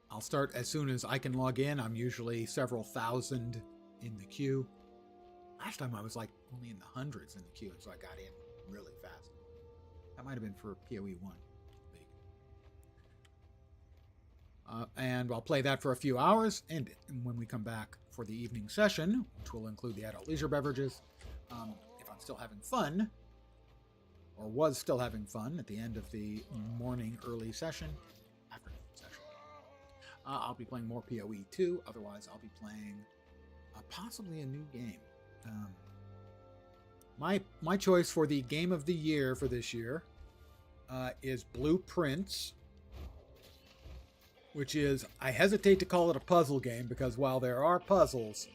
I'll start as soon as I can log in. I'm usually several thousand in the queue. Last time I was like only in the hundreds in the queue, so I got in really fast. That might have been for PoE 1. And I'll play that for a few hours, and when we come back for the evening session, which will include the adult leisure beverages, if I'm still having fun, or was still having fun at the end of the morning early session, afternoon session, I'll be playing more PoE 2. Otherwise, I'll be playing possibly a new game. My choice for the game of the year for this year is Blueprints, which is, I hesitate to call it a puzzle game because while there are puzzles,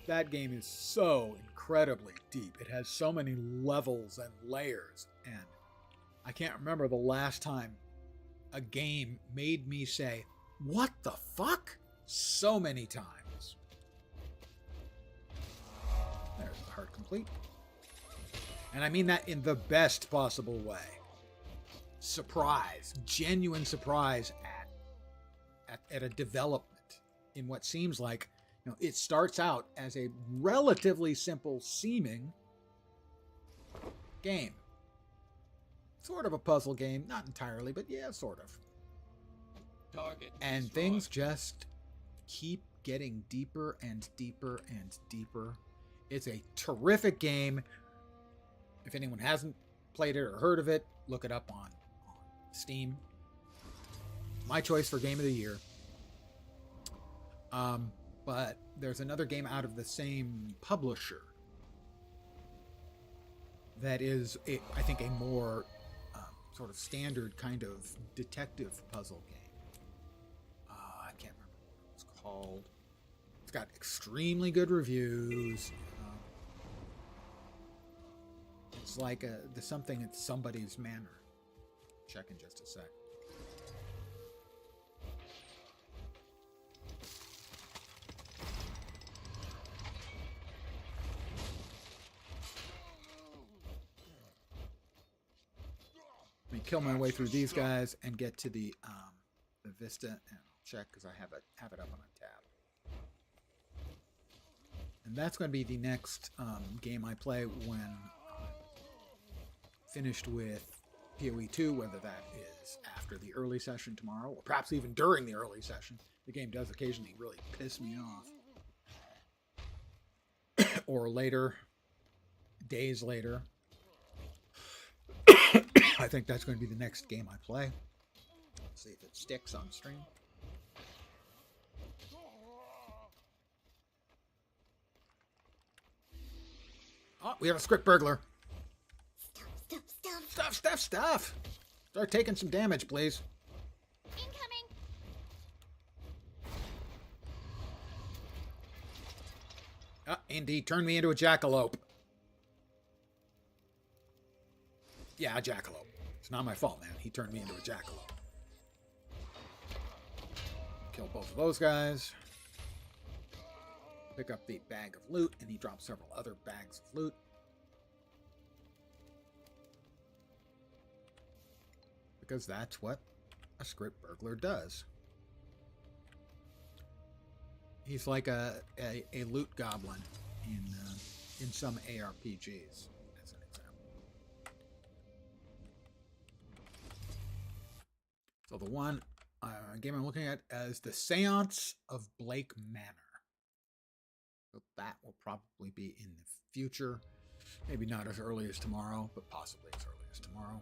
that game is so incredibly deep. It has so many levels and layers, and I can't remember the last time a game made me say, "What the fuck?" so many times. There's the heart complete. And I mean that in the best possible way. Surprise, genuine surprise at a development in what seems like, you know, it starts out as a relatively simple seeming game. Sort of a puzzle game, not entirely, but yeah, sort of. Target And destroyed. things just keep getting deeper and deeper and deeper. It's a terrific game. If anyone hasn't played it or heard of it, look it up on Steam. My choice for game of the year. But there's another game out of the same publisher that is, I think, a more sort of standard kind of detective puzzle game. I can't remember what it's called. It's got extremely good reviews. It's like something at Somebody's Manor. check in just a sec. Let me kill my way through these guys and get to the Vista, and I'll check because I have it up on a tab. And that's going to be the next game I play when I'm finished with PoE 2, whether that is after the early session tomorrow or perhaps even during the early session. The game does occasionally really piss me off. Or later, days later. I think that's going to be the next game I play. Let's see if it sticks on stream. Oh, we have a script burglar. Stuff. Start taking some damage, please. Incoming. Indeed, turn me into a jackalope. Yeah, a jackalope. It's not my fault, man. He turned me into a jackalope. Kill both of those guys. Pick up the bag of loot, and he drops several other bags of loot. Because that's what a script burglar does. He's like a loot goblin in some ARPGs. So the one game I'm looking at is the Seance of Blake Manor. So that will probably be in the future. Maybe not as early as tomorrow, but possibly as early as tomorrow.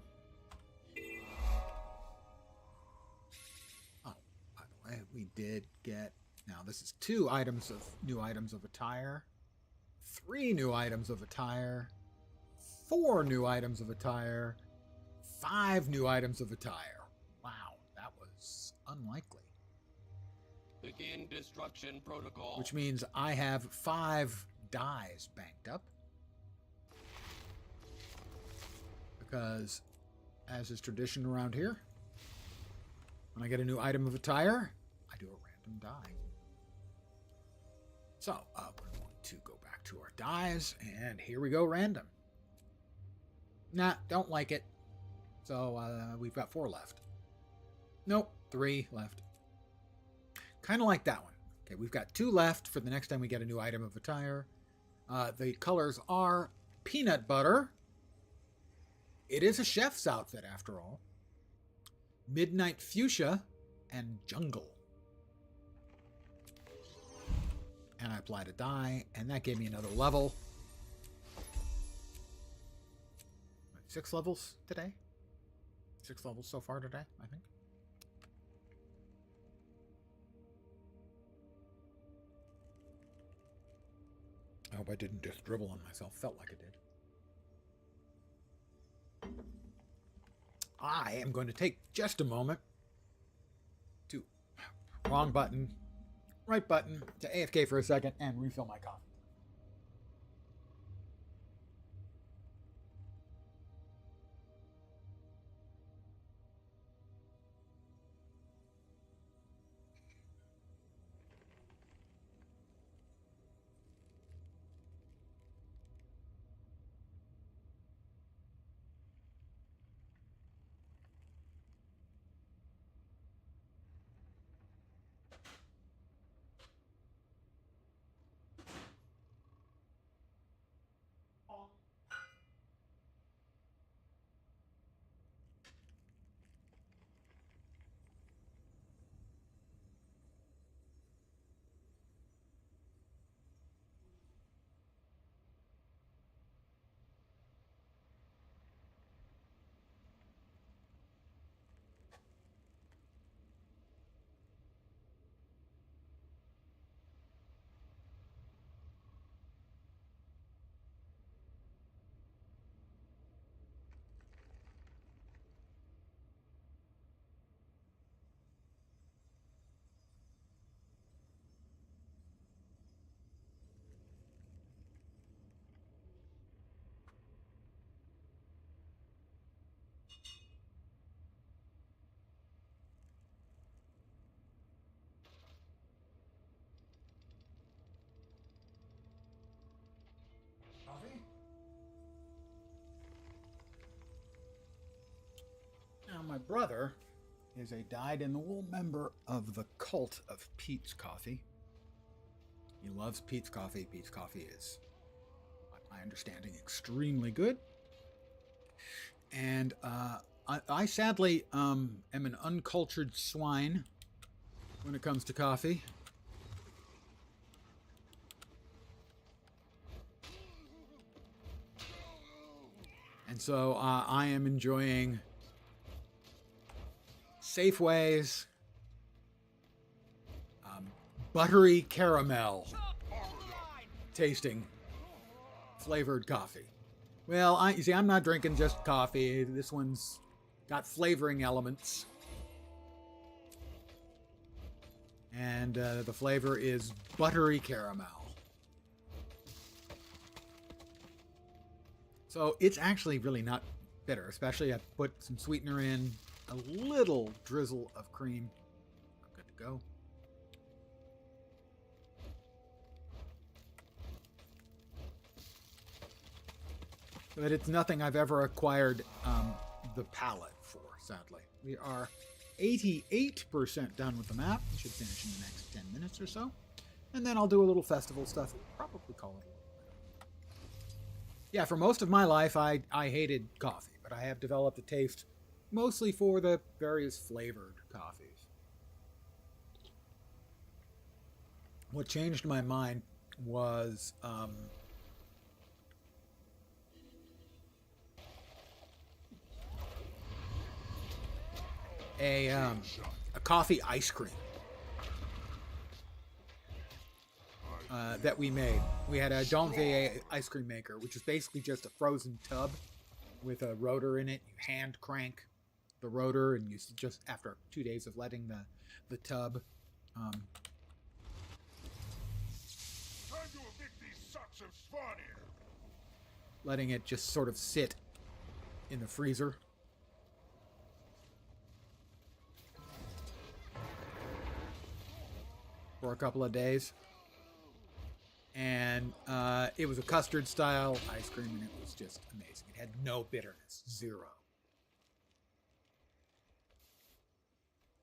Oh, by the way, we did get... Now, this is 2 new items of attire. 3 new items of attire. 4 new items of attire. 5 new items of attire. Unlikely. Begin destruction protocol. Which means I have 5 dies banked up. Because, as is tradition around here, when I get a new item of attire, I do a random die. So, we're going to go back to our dies, and here we go, random. Nah, don't like it. So, we've got 4 left. Nope. 3 left. Kind of like that one. Okay, we've got 2 left for the next time we get a new item of attire. The colors are peanut butter. It is a chef's outfit, after all. Midnight fuchsia and jungle. And I applied a die, and that gave me another level. 6 levels today? 6 levels so far today, I think. I hope I didn't just dribble on myself. Felt like it did. I am going to take just a moment to wrong button, right button, to AFK for a second and refill my coffee. my brother is a dyed-in-the-wool member of the cult of Pete's Coffee. He loves Pete's Coffee. Pete's Coffee is, my understanding, extremely good. And I sadly am an uncultured swine when it comes to coffee. And so I am enjoying Safeway's buttery caramel tasting flavored coffee. Well, you see, I'm not drinking just coffee. This one's got flavoring elements. And the flavor is buttery caramel. So it's actually really not bitter, especially I put some sweetener in, a little drizzle of cream. Good to go. But it's nothing I've ever acquired the palate for, sadly. We are 88% done with the map. We should finish in the next 10 minutes or so. And then I'll do a little festival stuff. Probably call it a little. Yeah, for most of my life, I hated coffee, but I have developed a taste mostly for the various flavored coffees. What changed my mind was a coffee ice cream that we made. We had a Donve ice cream maker, which is basically just a frozen tub with a rotor in it. You hand crank the rotor, and you just, after 2 days of letting the tub Time to evict these sucks of spawn here. letting it just sort of sit in the freezer. For a couple of days. And it was a custard style ice cream, and it was just amazing. It had no bitterness, zero.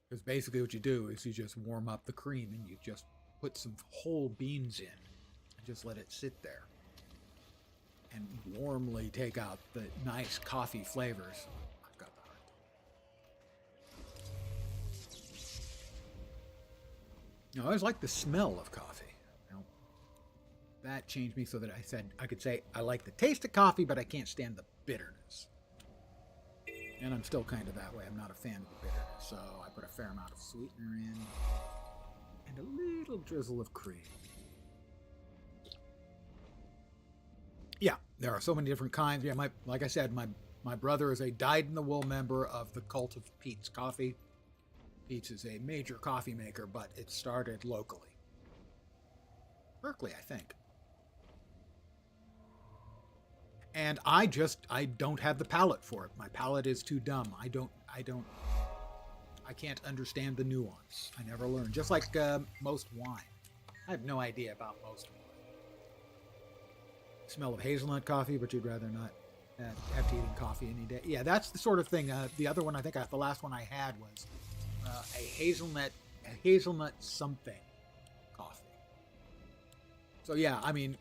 Because basically what you do is you just warm up the cream and you just put some whole beans in and just let it sit there and warmly take out the nice coffee flavors. I've got the heart. I always liked the smell of coffee. That changed me so that I could say I like the taste of coffee, but I can't stand the bitterness. And I'm still kind of that way. I'm not a fan of the bitterness, so I put a fair amount of sweetener in and a little drizzle of cream. Yeah, there are so many different kinds. Yeah, like I said, my brother is a dyed-in-the-wool member of the cult of Pete's Coffee. Pete's is a major coffee maker, but it started locally. Berkeley, I think. And I don't have the palate for it. My palate is too dumb. I can't understand the nuance. I never learned. Just like most wine. I have no idea about most wine. Smell of hazelnut coffee, but you'd rather not have to eat coffee any day. Yeah, that's the sort of thing. The other one, the last one I had was a hazelnut something coffee. So yeah, I mean,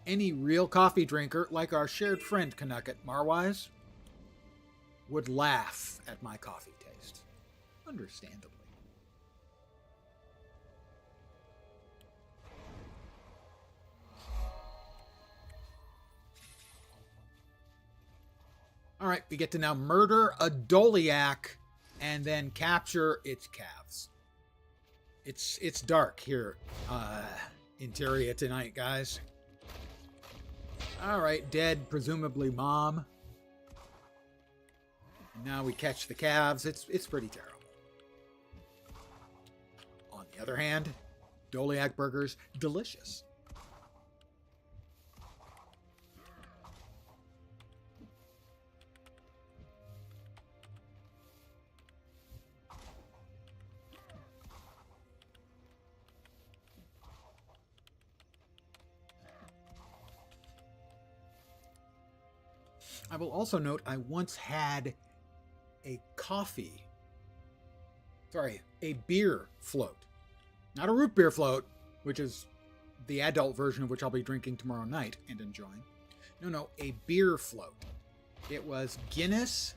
any real coffee drinker, like our shared friend Canucket Marwise, would laugh at my coffee taste. Understandably. All right, we get to now murder a Doliac and then capture its calves. It's dark here in Tyria tonight, guys. All right, dead, presumably mom. And now we catch the calves. It's pretty terrible. On the other hand, Doliac burgers, delicious. I will also note I once had a beer float. Not a root beer float, which is the adult version of which I'll be drinking tomorrow night and enjoying. No, a beer float. It was Guinness,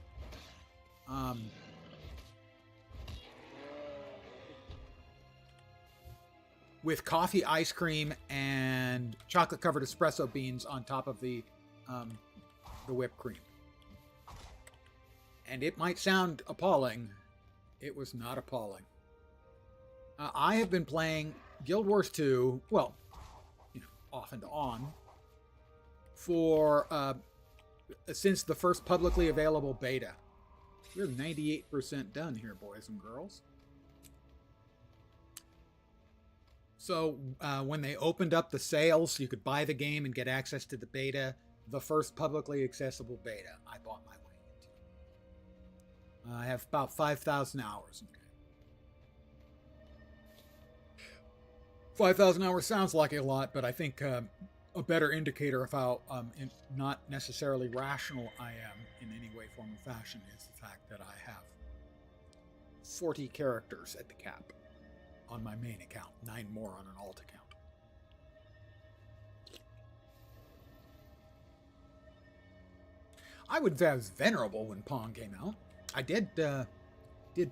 with coffee, ice cream, and chocolate-covered espresso beans on top of the whipped cream. And it might sound appalling. It was not appalling. I have been playing Guild Wars 2, well, off and on, for since the first publicly available beta. We're 98% done here, boys and girls. So when they opened up the sales, you could buy the game and get access to the beta, the first publicly accessible beta. I bought my way into. I have about 5,000 hours in the game. 5,000 hours sounds like a lot, but I think a better indicator of how not necessarily rational I am in any way, form, or fashion is the fact that I have 40 characters at the cap on my main account, 9 more on an alt account. I would say I was venerable when Pong came out. I did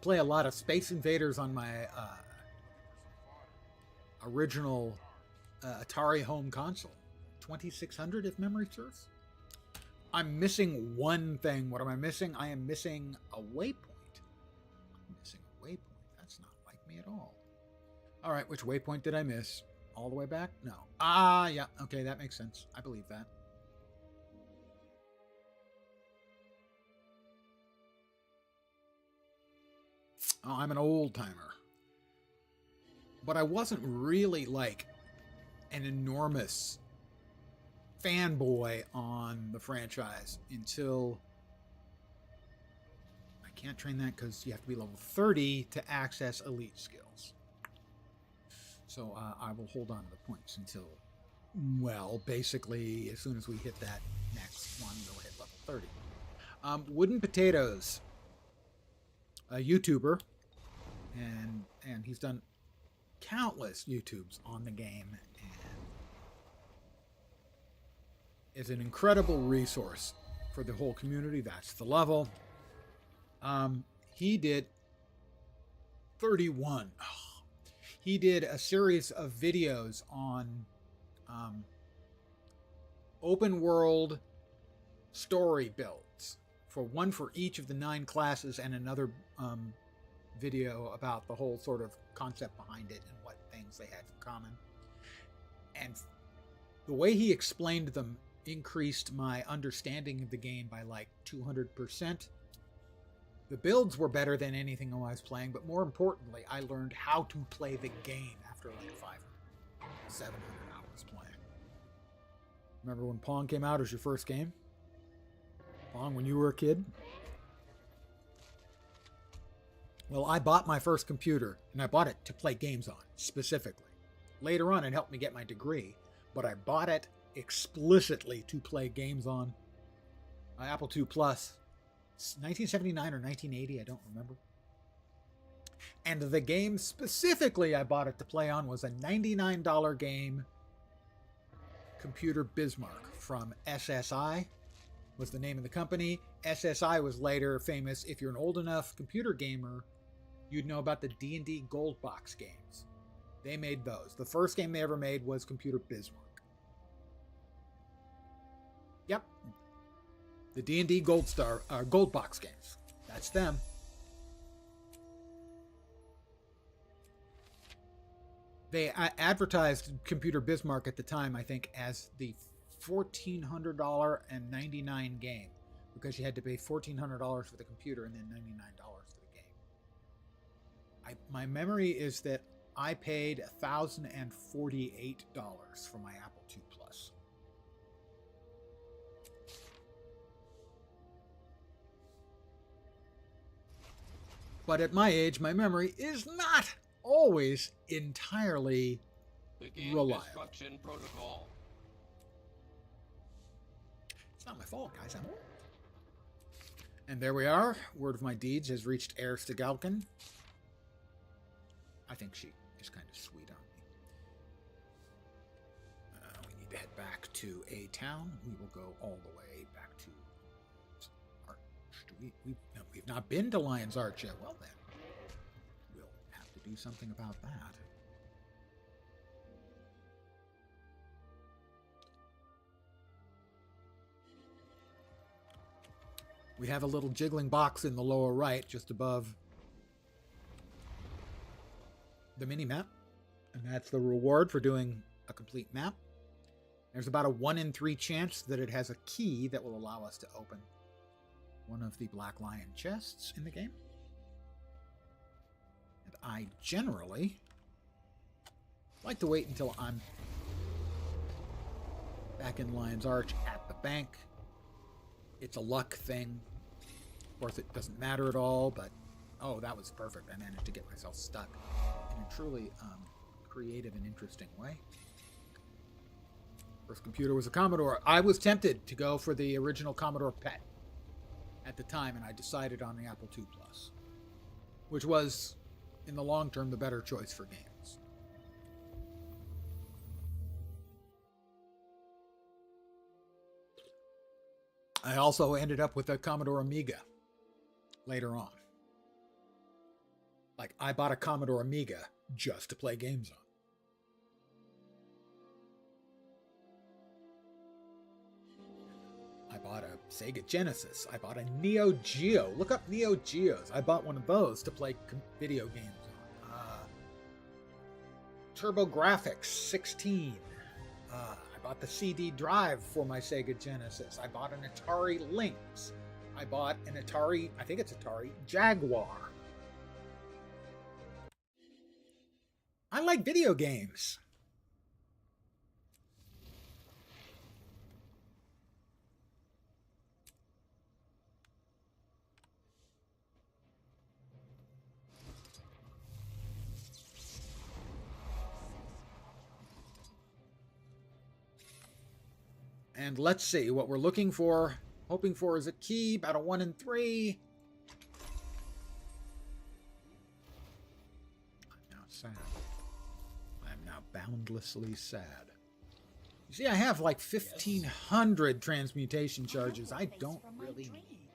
play a lot of Space Invaders on my original Atari home console, 2600 if memory serves. I'm missing one thing. What am I missing? I am missing a waypoint. I'm missing a waypoint. That's not like me at all. All right, which waypoint did I miss? All the way back? No. Ah, yeah. Okay, that makes sense. I believe that. Oh, I'm an old timer. But I wasn't really like an enormous fanboy on the franchise until... I can't train that because you have to be level 30 to access elite skills. So I will hold on to the points until, well, basically as soon as we hit that next one, we'll hit level 30. Wooden Potatoes, a YouTuber, and he's done countless YouTubes on the game and is an incredible resource for the whole community. That's the level. He did 31. He did a series of videos on open world story builds, one for each of the 9 classes, and another video about the whole sort of concept behind it and what things they had in common. And the way he explained them increased my understanding of the game by like 200%. The builds were better than anything I was playing, but more importantly, I learned how to play the game after like 500, 700 hours playing. Remember when Pong came out as your first game? Pong, when you were a kid? Well, I bought my first computer, and I bought it to play games on, specifically. Later on, it helped me get my degree, but I bought it explicitly to play games on. Apple II Plus, 1979 or 1980, I don't remember. And the game specifically I bought it to play on was a $99 game, Computer Bismarck, from SSI, was the name of the company. SSI was later famous. If you're an old enough computer gamer, you'd know about the D&D Gold Box games. They made those. The first game they ever made was Computer Bismarck. Yep. The D&D Gold Box games. That's them. They advertised Computer Bismarck at the time, I think, as the $1,400.99 game, because you had to pay $1,400 for the computer and then $99 for the game. My memory is that I paid $1,048 for my Apple II Plus. But at my age, my memory is not always entirely reliable. Destruction protocol. It's not my fault, guys. I'm old. And there we are. Word of my deeds has reached Heir Stegalkin. I think she is kind of sweet on me. We need to head back to a town. We will go all the way back to Arch. No, we've not been to Lion's Arch yet. Well then, we'll have to do something about that. We have a little jiggling box in the lower right, just above the mini-map, and that's the reward for doing a complete map. There's about a 1 in 3 chance that it has a key that will allow us to open one of the Black Lion chests in the game. And I generally like to wait until I'm back in Lion's Arch at the bank. It's a luck thing. Of course, it doesn't matter at all, but oh, that was perfect. I managed to get myself stuck in a truly creative and interesting way. First computer was a Commodore. I was tempted to go for the original Commodore PET at the time, and I decided on the Apple II Plus, which was, in the long term, the better choice for games. I also ended up with a Commodore Amiga later on. Like, I bought a Commodore Amiga just to play games on. I bought a Sega Genesis. I bought a Neo Geo. Look up Neo Geos. I bought one of those to play video games on. TurboGrafx 16. I bought the CD drive for my Sega Genesis. I bought an Atari Lynx. I bought an Atari, I think it's Atari, Jaguar. I like video games. And let's see, what we're looking for, hoping for is a key, about a 1 in 3. I'm now sad. I'm now boundlessly sad. You see, I have like 1,500 transmutation charges. I don't really need.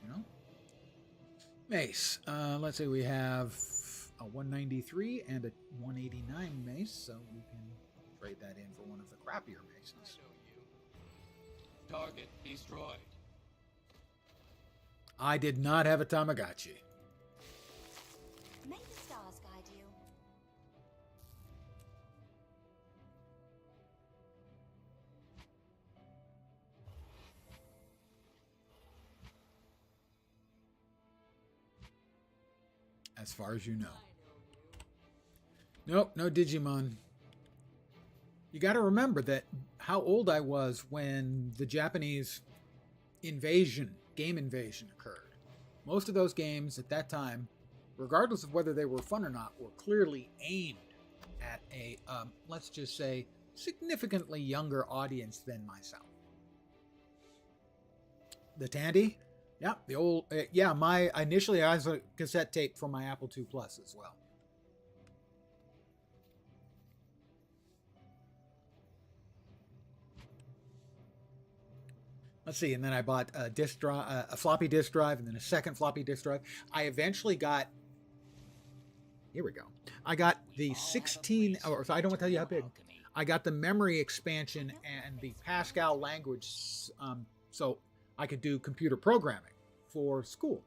You know? Mace. Let's say we have a 193 and a 189 mace, so we can trade that in for one of the crappier maces. Target destroyed. I did not have a Tamagotchi. May the stars guide you. As far as you know. Nope, no Digimon. You got to remember that how old I was when the Japanese invasion, game invasion occurred. Most of those games at that time, regardless of whether they were fun or not, were clearly aimed at a, let's just say, significantly younger audience than myself. The Tandy? Yeah, the old, initially I was a cassette tape for my Apple II Plus as well. Let's see, and then I bought a disk drive, a floppy disk drive, and then a second floppy disk drive. I eventually got, here we go. I got the 16, or I don't want to tell you how big. I got the memory expansion and the Pascal language, so I could do computer programming for school.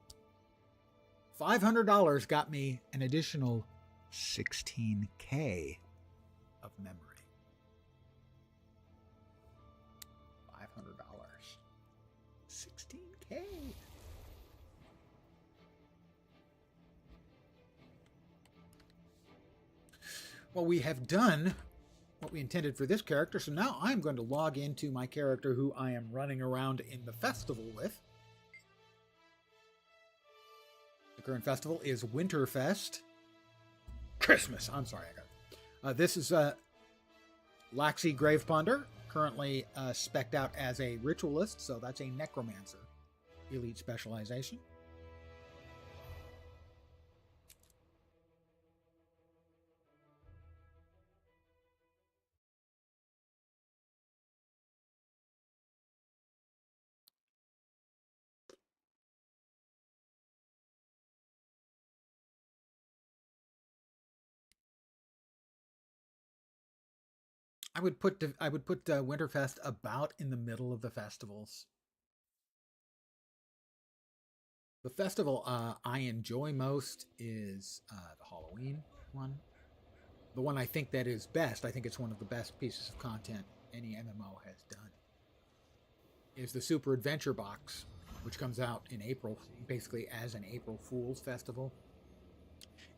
$500 got me an additional 16K of memory. $500. 16K. Well, we have done what we intended for this character, so now I'm going to log into my character who I am running around in the festival with. The current festival is Winterfest. Christmas! I'm sorry, I got it. This is Laxi Graveponder, currently specced out as a ritualist, so that's a necromancer. elite specialization. I would put Winterfest about in the middle of the festivals. The festival I enjoy most is the Halloween one. The one I think that is best, I think it's one of the best pieces of content any MMO has done, is the Super Adventure Box, which comes out in April, basically as an April Fool's festival.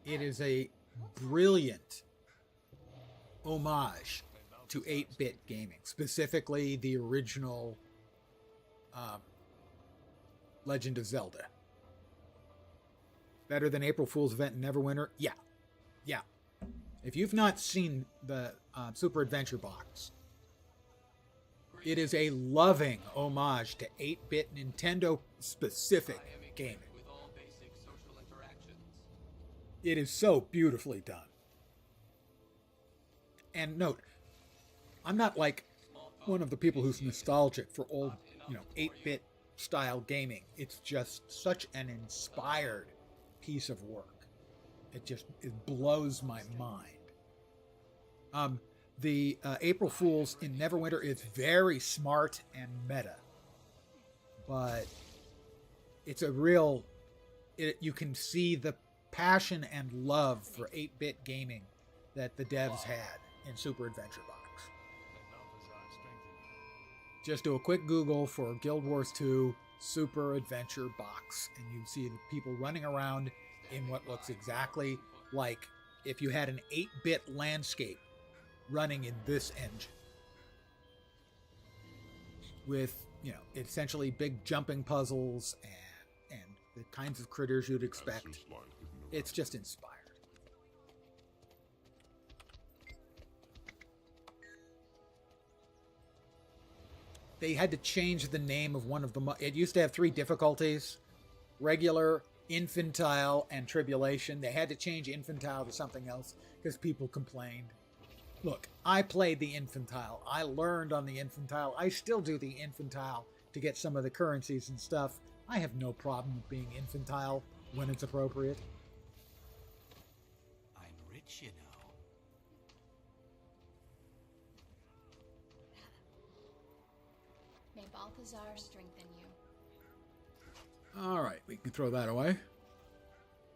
It is a brilliant homage to 8-bit gaming, specifically the original Legend of Zelda. Better than April Fool's event in Neverwinter? Yeah. If you've not seen the Super Adventure Box, it is a loving homage to 8-bit Nintendo-specific gaming. With all basic social interactions. It is so beautifully done. And note, I'm not like one of the people who's nostalgic for old, 8-bit style gaming. It's just such an inspired piece of work. It blows my mind. The April Fools in Neverwinter is very smart and meta, but it's a real. You can see the passion and love for 8-bit gaming that the devs had in Super Adventure Box. Just do a quick Google for Guild Wars 2 Super Adventure Box, and you see the people running around in what looks exactly like if you had an 8-bit landscape running in this engine. With, essentially big jumping puzzles and the kinds of critters you'd expect. It's just inspired. They had to change the name of one of the... It used to have 3 difficulties. Regular, infantile, and tribulation. They had to change infantile to something else because people complained. Look, I played the infantile. I learned on the infantile. I still do the infantile to get some of the currencies and stuff. I have no problem with being infantile when it's appropriate. I'm rich, you know. May Balthazar strengthen you. All right, we can throw that away.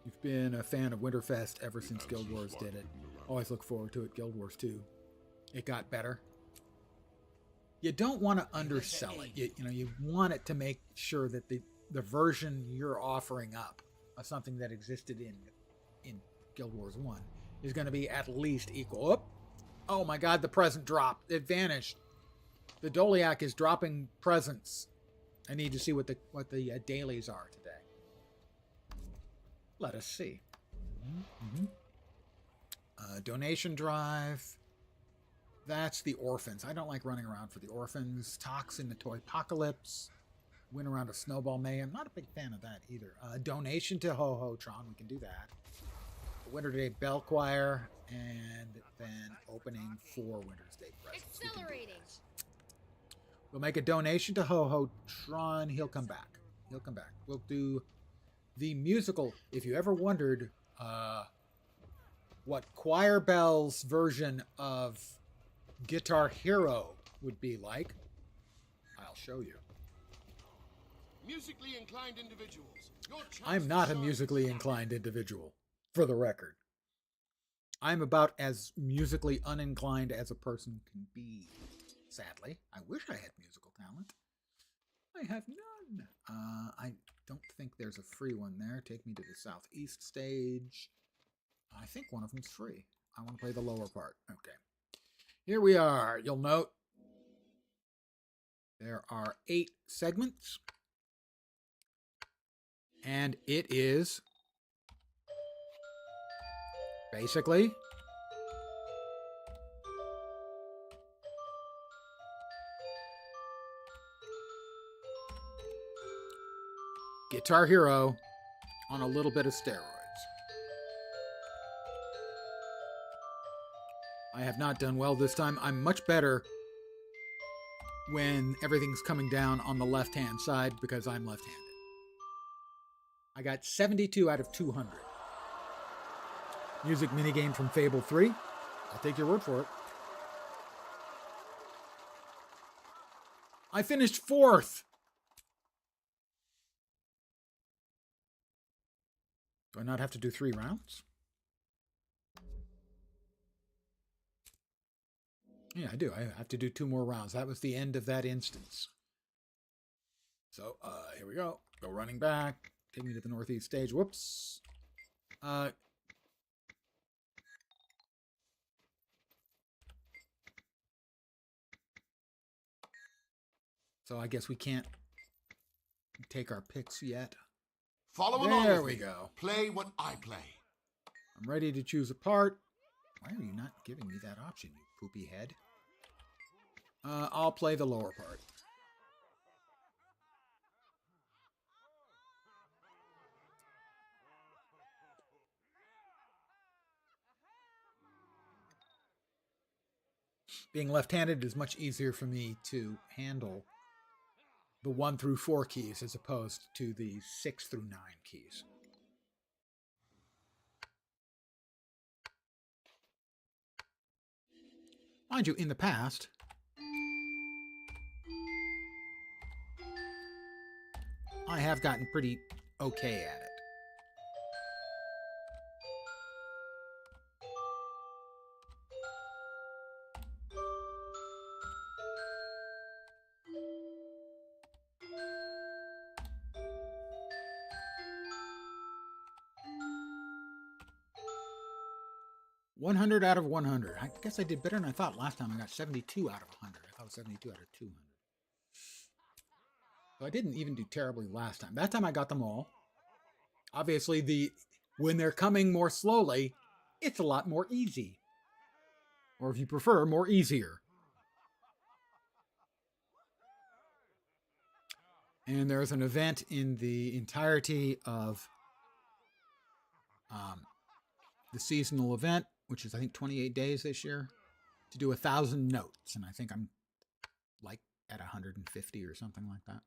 You've been a fan of Winterfest ever since Guild Wars did it. Always look forward to it. Guild Wars 2. It got better. You don't want to undersell it. You want it to make sure that the version you're offering up of something that existed in Guild Wars 1 is going to be at least equal. Oh my god, the present dropped. It vanished. The Doliac is dropping presents. I need to see what the dailies are today. Let us see. Donation drive. That's the orphans. I don't like running around for the orphans. Toxin, the toy apocalypse. Win around a snowball mayhem. Not a big fan of that either. Donation to Ho-Ho-Tron. We can do that. Winter Day Bell Choir. And then opening 4 Winter's Day presents. Accelerating. We'll make a donation to Ho-Ho-Tron. He'll come back. We'll do the musical. If you ever wondered what Choir Bell's version of Guitar Hero would be like, I'll show you. Musically inclined individuals. I'm not a musically inclined individual, for the record. I'm about as musically uninclined as a person can be. Sadly, I wish I had musical talent. I have none. I don't think there's a free one there. Take me to the southeast stage. I think one of them's free. I want to play the lower part. Okay. Here we are. You'll note there are 8 segments. And it is basically Guitar Hero on a little bit of steroids. I have not done well this time. I'm much better when everything's coming down on the left-hand side because I'm left-handed. I got 72 out of 200. Music minigame from Fable 3. I'll take your word for it. I finished 4th. Do I not have to do 3 rounds? Yeah, I do. I have to do 2 more rounds. That was the end of that instance. So, here we go. Go running back. Take me to the northeast stage. Whoops. So I guess we can't take our picks yet. Follow along There with we me. go. Play what I play. I'm ready to choose a part. Why are you not giving me that option, you poopy head? I'll play the lower part. Being left-handed is much easier for me to handle the 1 through 4 keys as opposed to the 6 through 9 keys. Mind you, in the past, I have gotten pretty okay at it. One 100 out of 100. I guess I did better than I thought last time. I got 72 out of 100. I thought it was 72 out of 200. So I didn't even do terribly last time. That time I got them all. Obviously, when they're coming more slowly, it's a lot more easy. Or if you prefer, more easier. And there's an event in the entirety of the seasonal event, which is, I think, 28 days this year, to do 1,000 notes. And I think I'm like at 150 or something like that.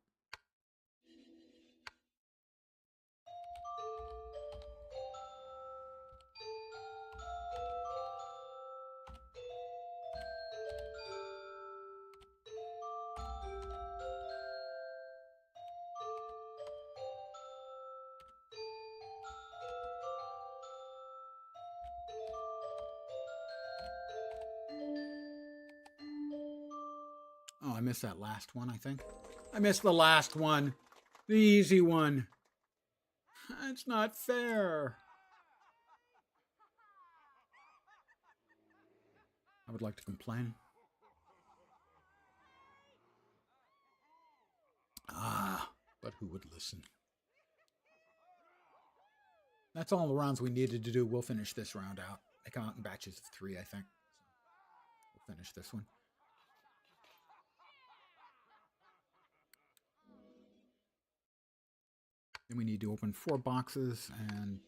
Oh, I missed that last one, I think. I missed the last one. The easy one. It's not fair. I would like to complain. But who would listen? That's all the rounds we needed to do. We'll finish this round out. They come out in batches of 3, I think. So we'll finish this one. Then we need to open 4 boxes, and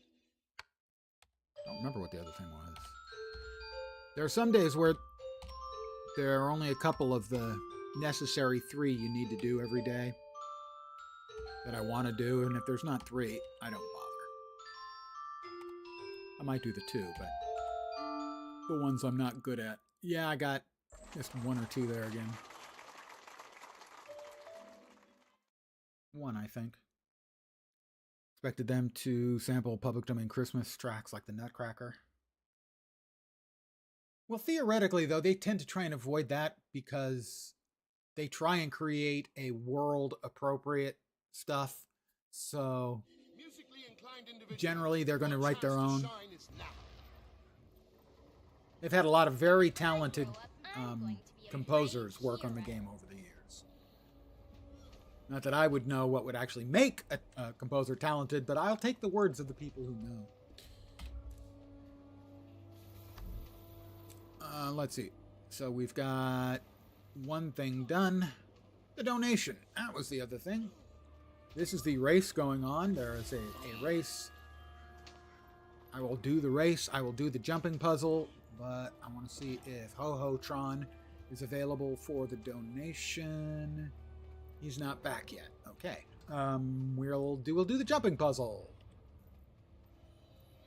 I don't remember what the other thing was. There are some days where there are only a couple of the necessary 3 you need to do every day that I want to do, and if there's not 3, I don't bother. I might do the 2, but the ones I'm not good at. Yeah, I got just 1 or 2 there again. 1, I think. Expected them to sample public domain Christmas tracks like the Nutcracker. Well, theoretically, though, they tend to try and avoid that because they try and create a world-appropriate stuff. So, generally, they're going to write their own. They've had a lot of very talented composers work on the game over the years. Not that I would know what would actually make a composer talented, but I'll take the words of the people who know. Let's see. So we've got one thing done. The donation. That was the other thing. This is the race going on. There is a race. I will do the race. I will do the jumping puzzle, but I want to see if Ho-Ho-Tron is available for the donation. He's not back yet. Okay. We'll do the jumping puzzle.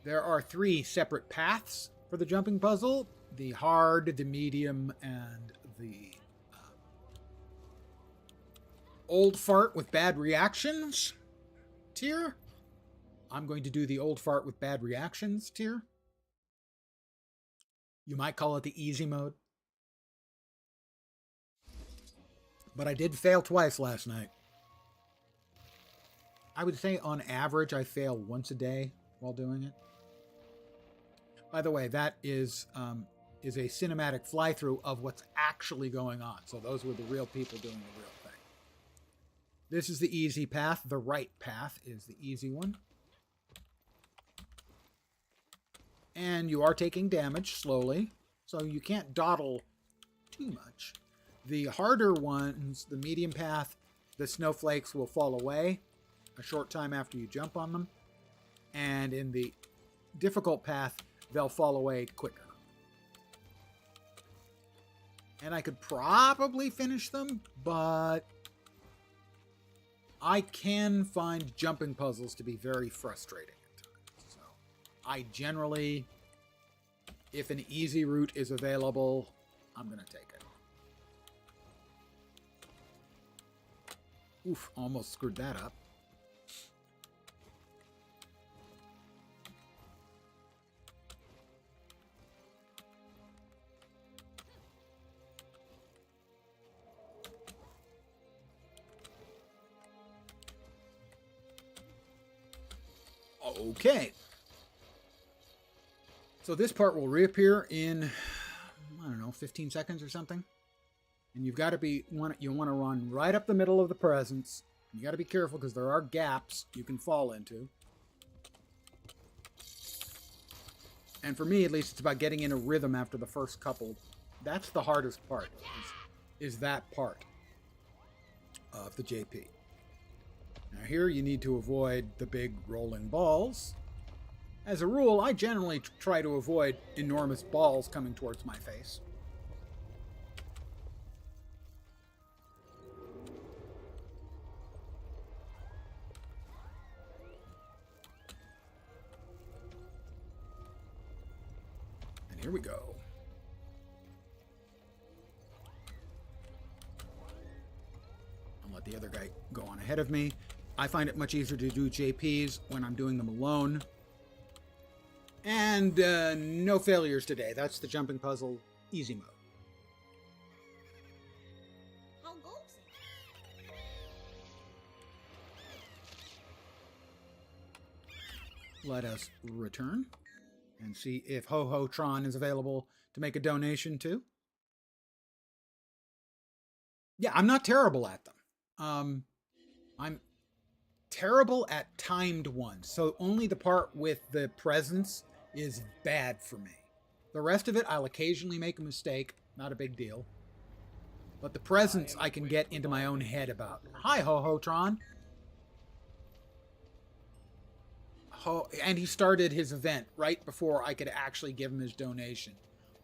There are 3 separate paths for the jumping puzzle: the hard, the medium, and the old fart with bad reactions tier. I'm going to do the old fart with bad reactions tier. You might call it the easy mode. But I did fail twice last night. I would say on average I fail once a day while doing it. By the way, that is a cinematic fly-through of what's actually going on. So those were the real people doing the real thing. This is the easy path. The right path is the easy one. And you are taking damage slowly, so you can't dawdle too much. The harder ones, the medium path, the snowflakes will fall away a short time after you jump on them. And in the difficult path, they'll fall away quicker. And I could probably finish them, but I can find jumping puzzles to be very frustrating at times. So I generally, if an easy route is available, I'm going to take it. Oof, almost screwed that up. Okay. So this part will reappear in, I don't know, 15 seconds or something. And you've got to be, you want to run right up the middle of the presence. You got to be careful because there are gaps you can fall into. And for me, at least, it's about getting in a rhythm after the first couple. That's the hardest part, is that part of the JP. Now here you need to avoid the big rolling balls. As a rule, I generally try to avoid enormous balls coming towards my face. And here we go. I'll let the other guy go on ahead of me. I find it much easier to do JPs when I'm doing them alone. And no failures today. That's the jumping puzzle easy mode. How goes it? Let us return and see if Ho-Ho-Tron is available to make a donation to. Yeah, I'm not terrible at them. I'm terrible at timed ones. So only the part with the presence is bad for me. The rest of it, I'll occasionally make a mistake. Not a big deal. But the presence I can get into my own head about. Hi, Ho-Ho-Tron. And he started his event right before I could actually give him his donation.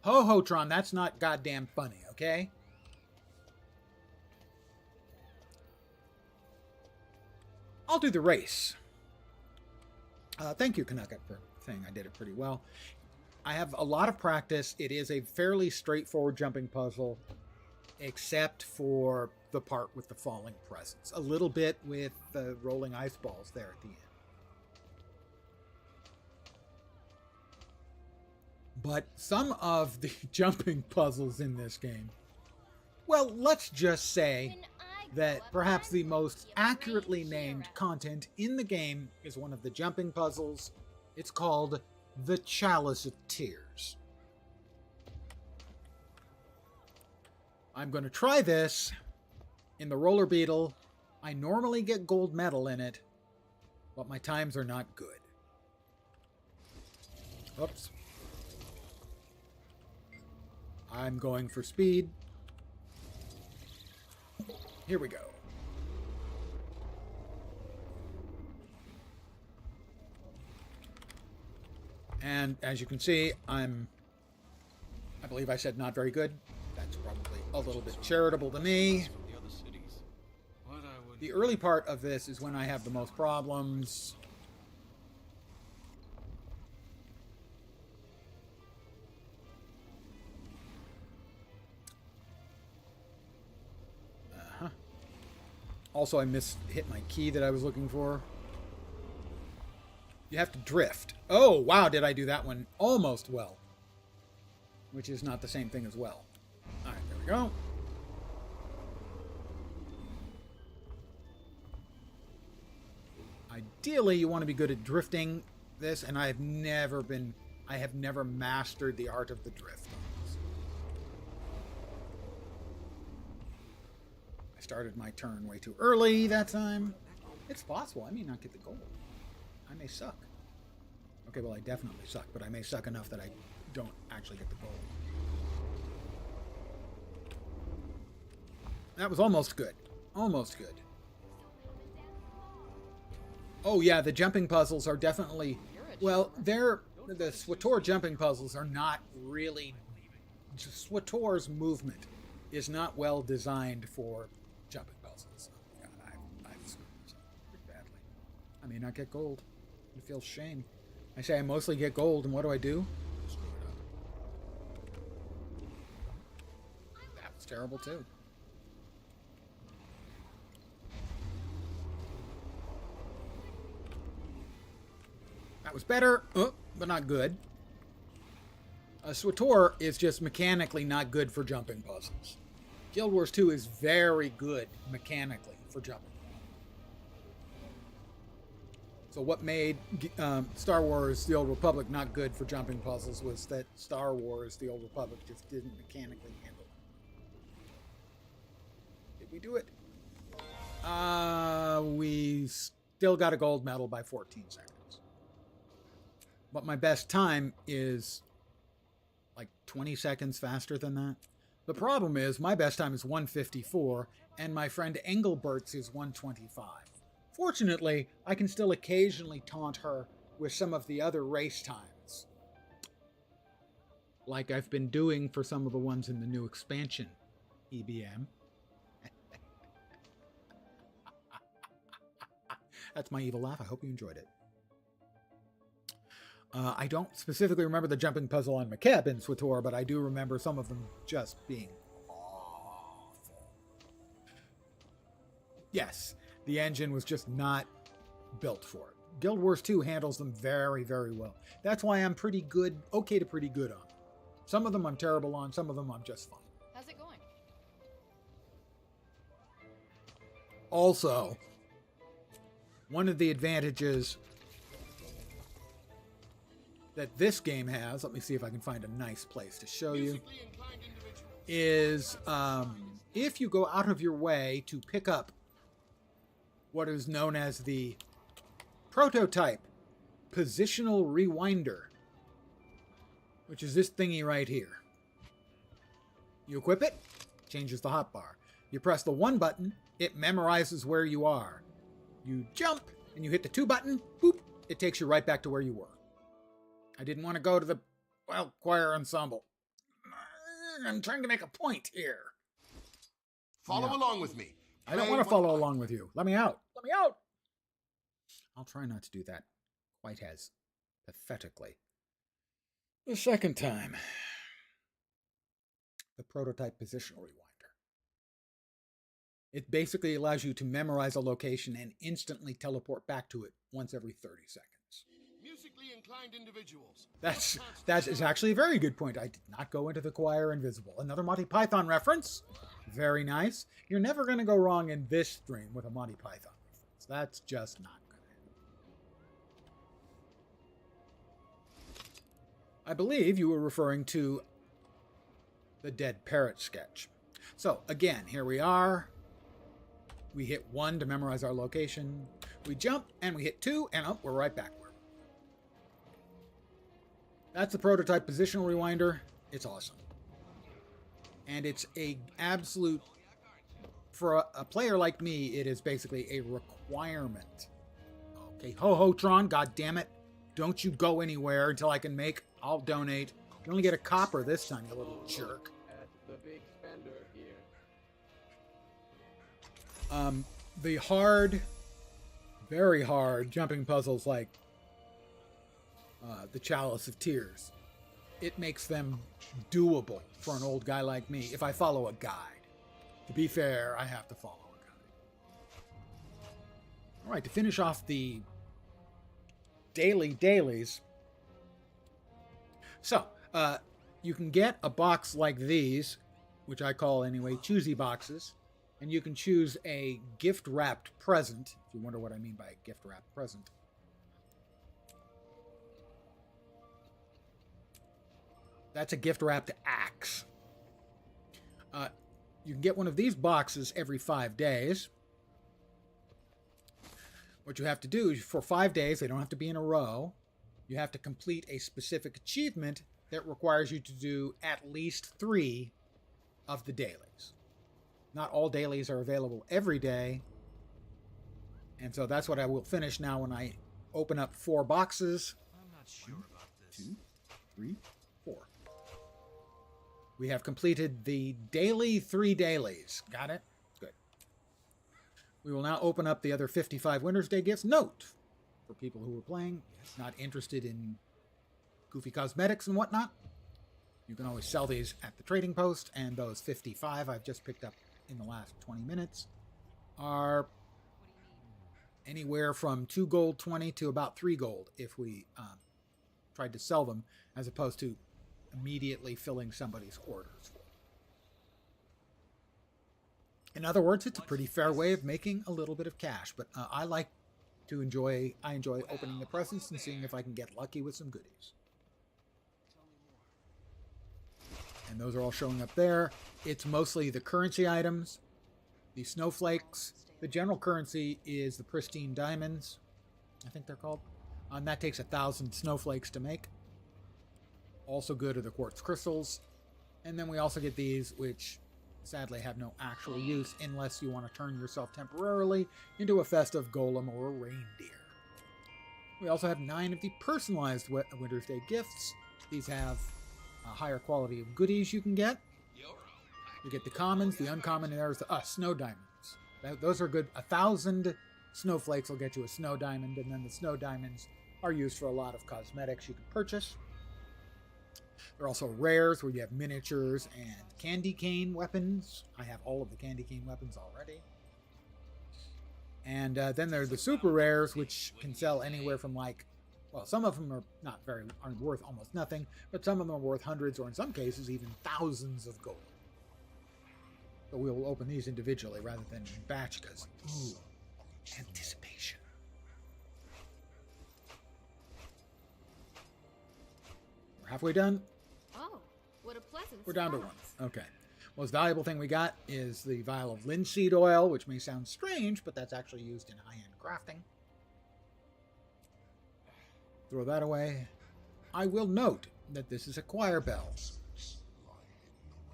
Ho-Ho-Tron, that's not goddamn funny, okay? I'll do the race. Thank you, Kanaka, for saying I did it pretty well. I have a lot of practice. It is a fairly straightforward jumping puzzle, except for the part with the falling presents. A little bit with the rolling ice balls there at the end. But some of the jumping puzzles in this game, well, let's just say that perhaps the most accurately named content in the game is one of the jumping puzzles. It's called the Chalice of Tears. I'm going to try this in the roller beetle. I normally get gold medal in it, but my times are not good. Oops. I'm going for speed. Here we go. And as you can see, I believe I said not very good. That's probably a little bit charitable to me. The early part of this is when I have the most problems. Also, I hit my key that I was looking for. You have to drift. Oh, wow, did I do that one almost well. Which is not the same thing as well. Alright, there we go. Ideally, you want to be good at drifting this, and I have never mastered the art of the drift. I started my turn way too early that time. It's possible. I may not get the gold. I may suck. Okay, well, I definitely suck, but I may suck enough that I don't actually get the gold. That was almost good. Almost good. Oh, yeah, the jumping puzzles are definitely... Well, the SWTOR jumping puzzles are not really... SWTOR's movement is not well designed for jumping puzzles. God, I've screwed myself pretty badly. I may not get gold. I feel shame. I say I mostly get gold, and what do I do? Screw it up. That was terrible, too. That was better, but not good. SWTOR is just mechanically not good for jumping puzzles. Guild Wars 2 is very good mechanically for jumping. So what made Star Wars The Old Republic not good for jumping puzzles was that Star Wars The Old Republic just didn't mechanically handle it. Did we do it? We still got a gold medal by 14 seconds. But my best time is like 20 seconds faster than that. The problem is my best time is 1:54 and my friend Engelbert's is 1:25. Fortunately, I can still occasionally taunt her with some of the other race times. Like I've been doing for some of the ones in the new expansion, EBM. That's my evil laugh. I hope you enjoyed it. I don't specifically remember the jumping puzzle on McKeb in SWTOR, but I do remember some of them just being awful. Yes, the engine was just not built for it. Guild Wars 2 handles them very, very well. That's why I'm pretty good, okay to pretty good on them. Some of them I'm terrible on, some of them I'm just fine. How's it going? Also, one of the advantages that this game has, let me see if I can find a nice place to show you, is if you go out of your way to pick up what is known as the prototype positional rewinder, which is this thingy right here. You equip it, changes the hotbar. You press the 1 button, it memorizes where you are. You jump, and you hit the 2 button, boop, it takes you right back to where you were. I didn't want to go to the, well, choir ensemble. I'm trying to make a point here. Follow along with me. I don't want to follow along with you. Let me out. Let me out. I'll try not to do that quite as pathetically. The second time. The prototype positional rewinder. It basically allows you to memorize a location and instantly teleport back to it once every 30 seconds. Musically inclined individuals. That is actually a very good point. I did not go into the choir invisible. Another Monty Python reference. Very nice. You're never going to go wrong in this stream with a Monty Python reference. That's just not going to happen. I believe you were referring to the Dead Parrot sketch. So, again, here we are. We hit 1 to memorize our location. We jump, and we hit 2, and we're right back. That's the prototype positional rewinder. It's awesome. And it's a absolute, for a player like me, it is basically a requirement. Okay, Ho-Ho-Tron, god damn it. Don't you go anywhere until I can make. I'll donate. You only get a copper this time, you little jerk. At the big spender here. The hard, very hard jumping puzzles like the Chalice of Tears, it makes them doable for an old guy like me if I follow a guide. To be fair, I have to follow a guide. All right, to finish off the dailies. So, you can get a box like these, which I call anyway choosy boxes, and you can choose a gift-wrapped present, if you wonder what I mean by a gift-wrapped present. That's a gift-wrapped axe. You can get one of these boxes every 5 days. What you have to do is for 5 days, they don't have to be in a row, you have to complete a specific achievement that requires you to do at least 3 of the dailies. Not all dailies are available every day, and so that's what I will finish now when I open up 4 boxes. I'm not sure about this. 2, 3, 4. We have completed the daily 3 dailies. Got it? Good. We will now open up the other 55 Winter's Day gifts. Note, for people who are playing, not interested in goofy cosmetics and whatnot, you can always sell these at the trading post, and those 55 I've just picked up in the last 20 minutes are anywhere from 2 gold 20 to about 3 gold if we tried to sell them, as opposed to immediately filling somebody's orders. In other words, it's a pretty fair way of making a little bit of cash, but I enjoy opening the presents and seeing if I can get lucky with some goodies. And those are all showing up there. It's mostly the currency items, the snowflakes. The general currency is the pristine diamonds, I think they're called. And that takes 1,000 snowflakes to make. Also good are the quartz crystals. And then we also get these, which sadly have no actual use unless you want to turn yourself temporarily into a festive golem or a reindeer. We also have 9 of the personalized Winter's Day gifts. These have a higher quality of goodies you can get. You get the commons, the uncommon, and there's the snow diamonds. Those are good. 1,000 snowflakes will get you a snow diamond, and then the snow diamonds are used for a lot of cosmetics you can purchase. There are also rares where you have miniatures and candy cane weapons. I have all of the candy cane weapons already. And then there's the super rares, which can sell anywhere from some of them aren't worth almost nothing, but some of them are worth hundreds or in some cases even thousands of gold. So we will open these individually rather than in batch because, anticipation. We're halfway done. Oh, what a pleasant We're down to 1. surprise. Okay. Most valuable thing we got is the vial of linseed oil, which may sound strange, but that's actually used in high-end crafting. Throw that away. I will note that this is a choir bell,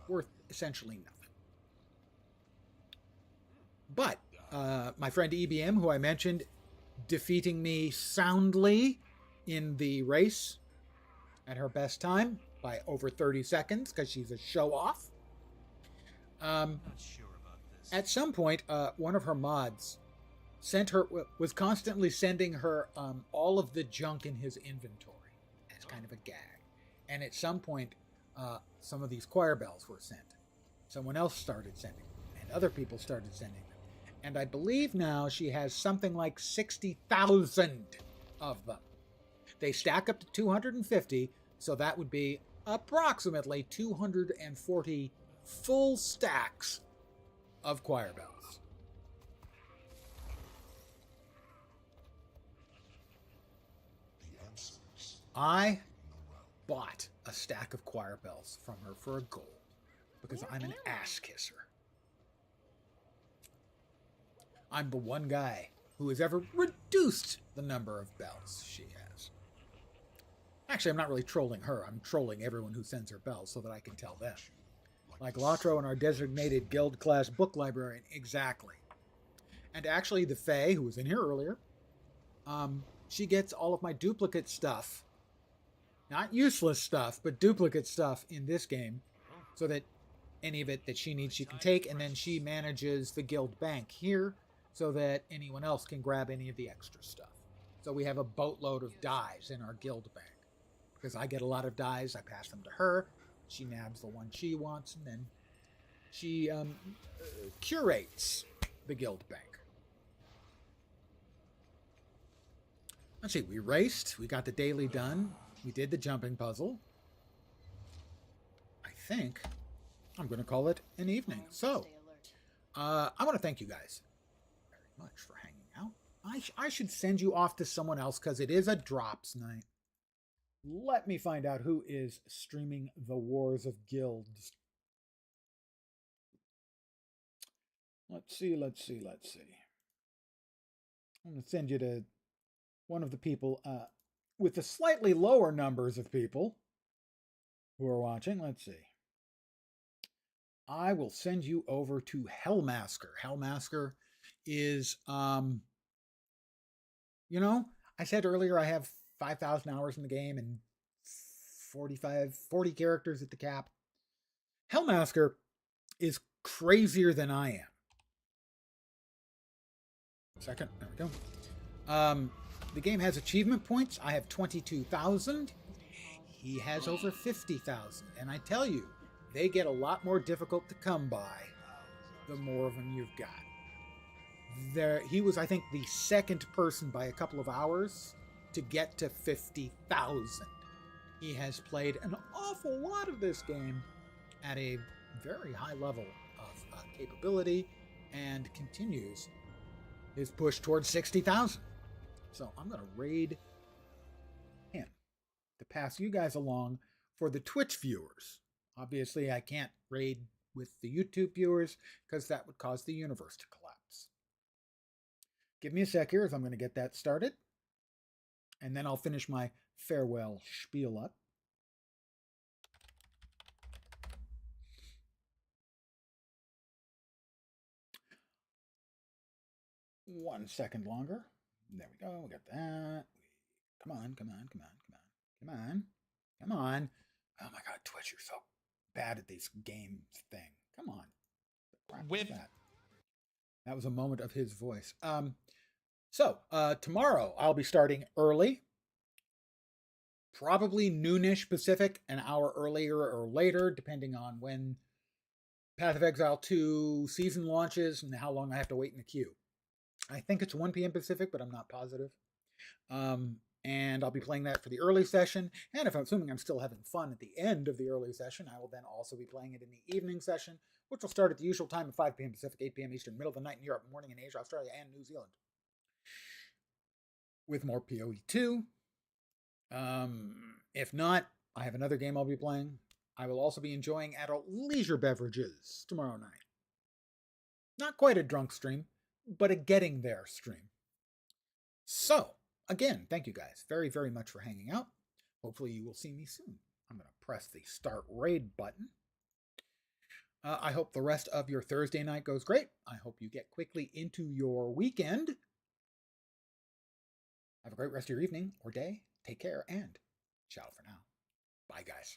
worth essentially nothing. But my friend EBM, who I mentioned, defeating me soundly in the race at her best time by over 30 seconds because she's a show-off. I'm not sure about this. At some point, one of her mods was constantly sending her all of the junk in his inventory as kind of a gag. And at some point, some of these choir bells were sent. Someone else started sending them, and other people started sending them. And I believe now she has something like 60,000 of them. They stack up to 250, so that would be approximately 240 full stacks of choir bells. I bought a stack of choir bells from her for a gold because I'm an ass kisser. I'm the one guy who has ever reduced the number of bells she has. Actually, I'm not really trolling her. I'm trolling everyone who sends her bells so that I can tell them. Like Latro and our designated guild-class book librarian. Exactly. And actually, the Fae, who was in here earlier, she gets all of my duplicate stuff. Not useless stuff, but duplicate stuff in this game, so that any of it that she needs she can take, and then she manages the guild bank here so that anyone else can grab any of the extra stuff. So we have a boatload of dies in our guild bank. Because I get a lot of dies, I pass them to her, she nabs the one she wants, and then she curates the guild bank. Let's see, we raced, we got the daily done, we did the jumping puzzle. I think I'm going to call it an evening. So, I want to thank you guys very much for hanging out. I should send you off to someone else because it is a drops night. Let me find out who is streaming the Wars of Guilds. Let's see. I'm going to send you to one of the people with the slightly lower numbers of people who are watching. Let's see. I will send you over to Hellmasker. Hellmasker is, I said earlier I have 5,000 hours in the game and 40 characters at the cap. Hellmasker is crazier than I am. Second, there we go. The game has achievement points. I have 22,000. He has over 50,000. And I tell you, they get a lot more difficult to come by the more of them you've got. He was, I think, the second person by a couple of hours to get to 50,000. He has played an awful lot of this game at a very high level of capability and continues his push towards 60,000. So I'm going to raid him to pass you guys along for the Twitch viewers. Obviously, I can't raid with the YouTube viewers because that would cause the universe to collapse. Give me a sec here as I'm going to get that started. And then I'll finish my farewell spiel up. One second longer. There we go. We got that. Come on. Oh my God, Twitch, you're so bad at these game thing. Come on. With that was a moment of his voice. So tomorrow I'll be starting early, probably noonish Pacific, an hour earlier or later, depending on when Path of Exile 2 season launches and how long I have to wait in the queue. I think it's 1 p.m. Pacific, but I'm not positive. And I'll be playing that for the early session. And if I'm assuming I'm still having fun at the end of the early session, I will then also be playing it in the evening session, which will start at the usual time of 5 p.m. Pacific, 8 p.m. Eastern, middle of the night in Europe, morning in Asia, Australia, and New Zealand. With more PoE 2. If not, I have another game I'll be playing. I will also be enjoying adult leisure beverages tomorrow night. Not quite a drunk stream, but a getting there stream. So, again, thank you guys very, very much for hanging out. Hopefully you will see me soon. I'm going to press the start raid button. I hope the rest of your Thursday night goes great. I hope you get quickly into your weekend. Have a great rest of your evening or day. Take care and ciao for now. Bye, guys.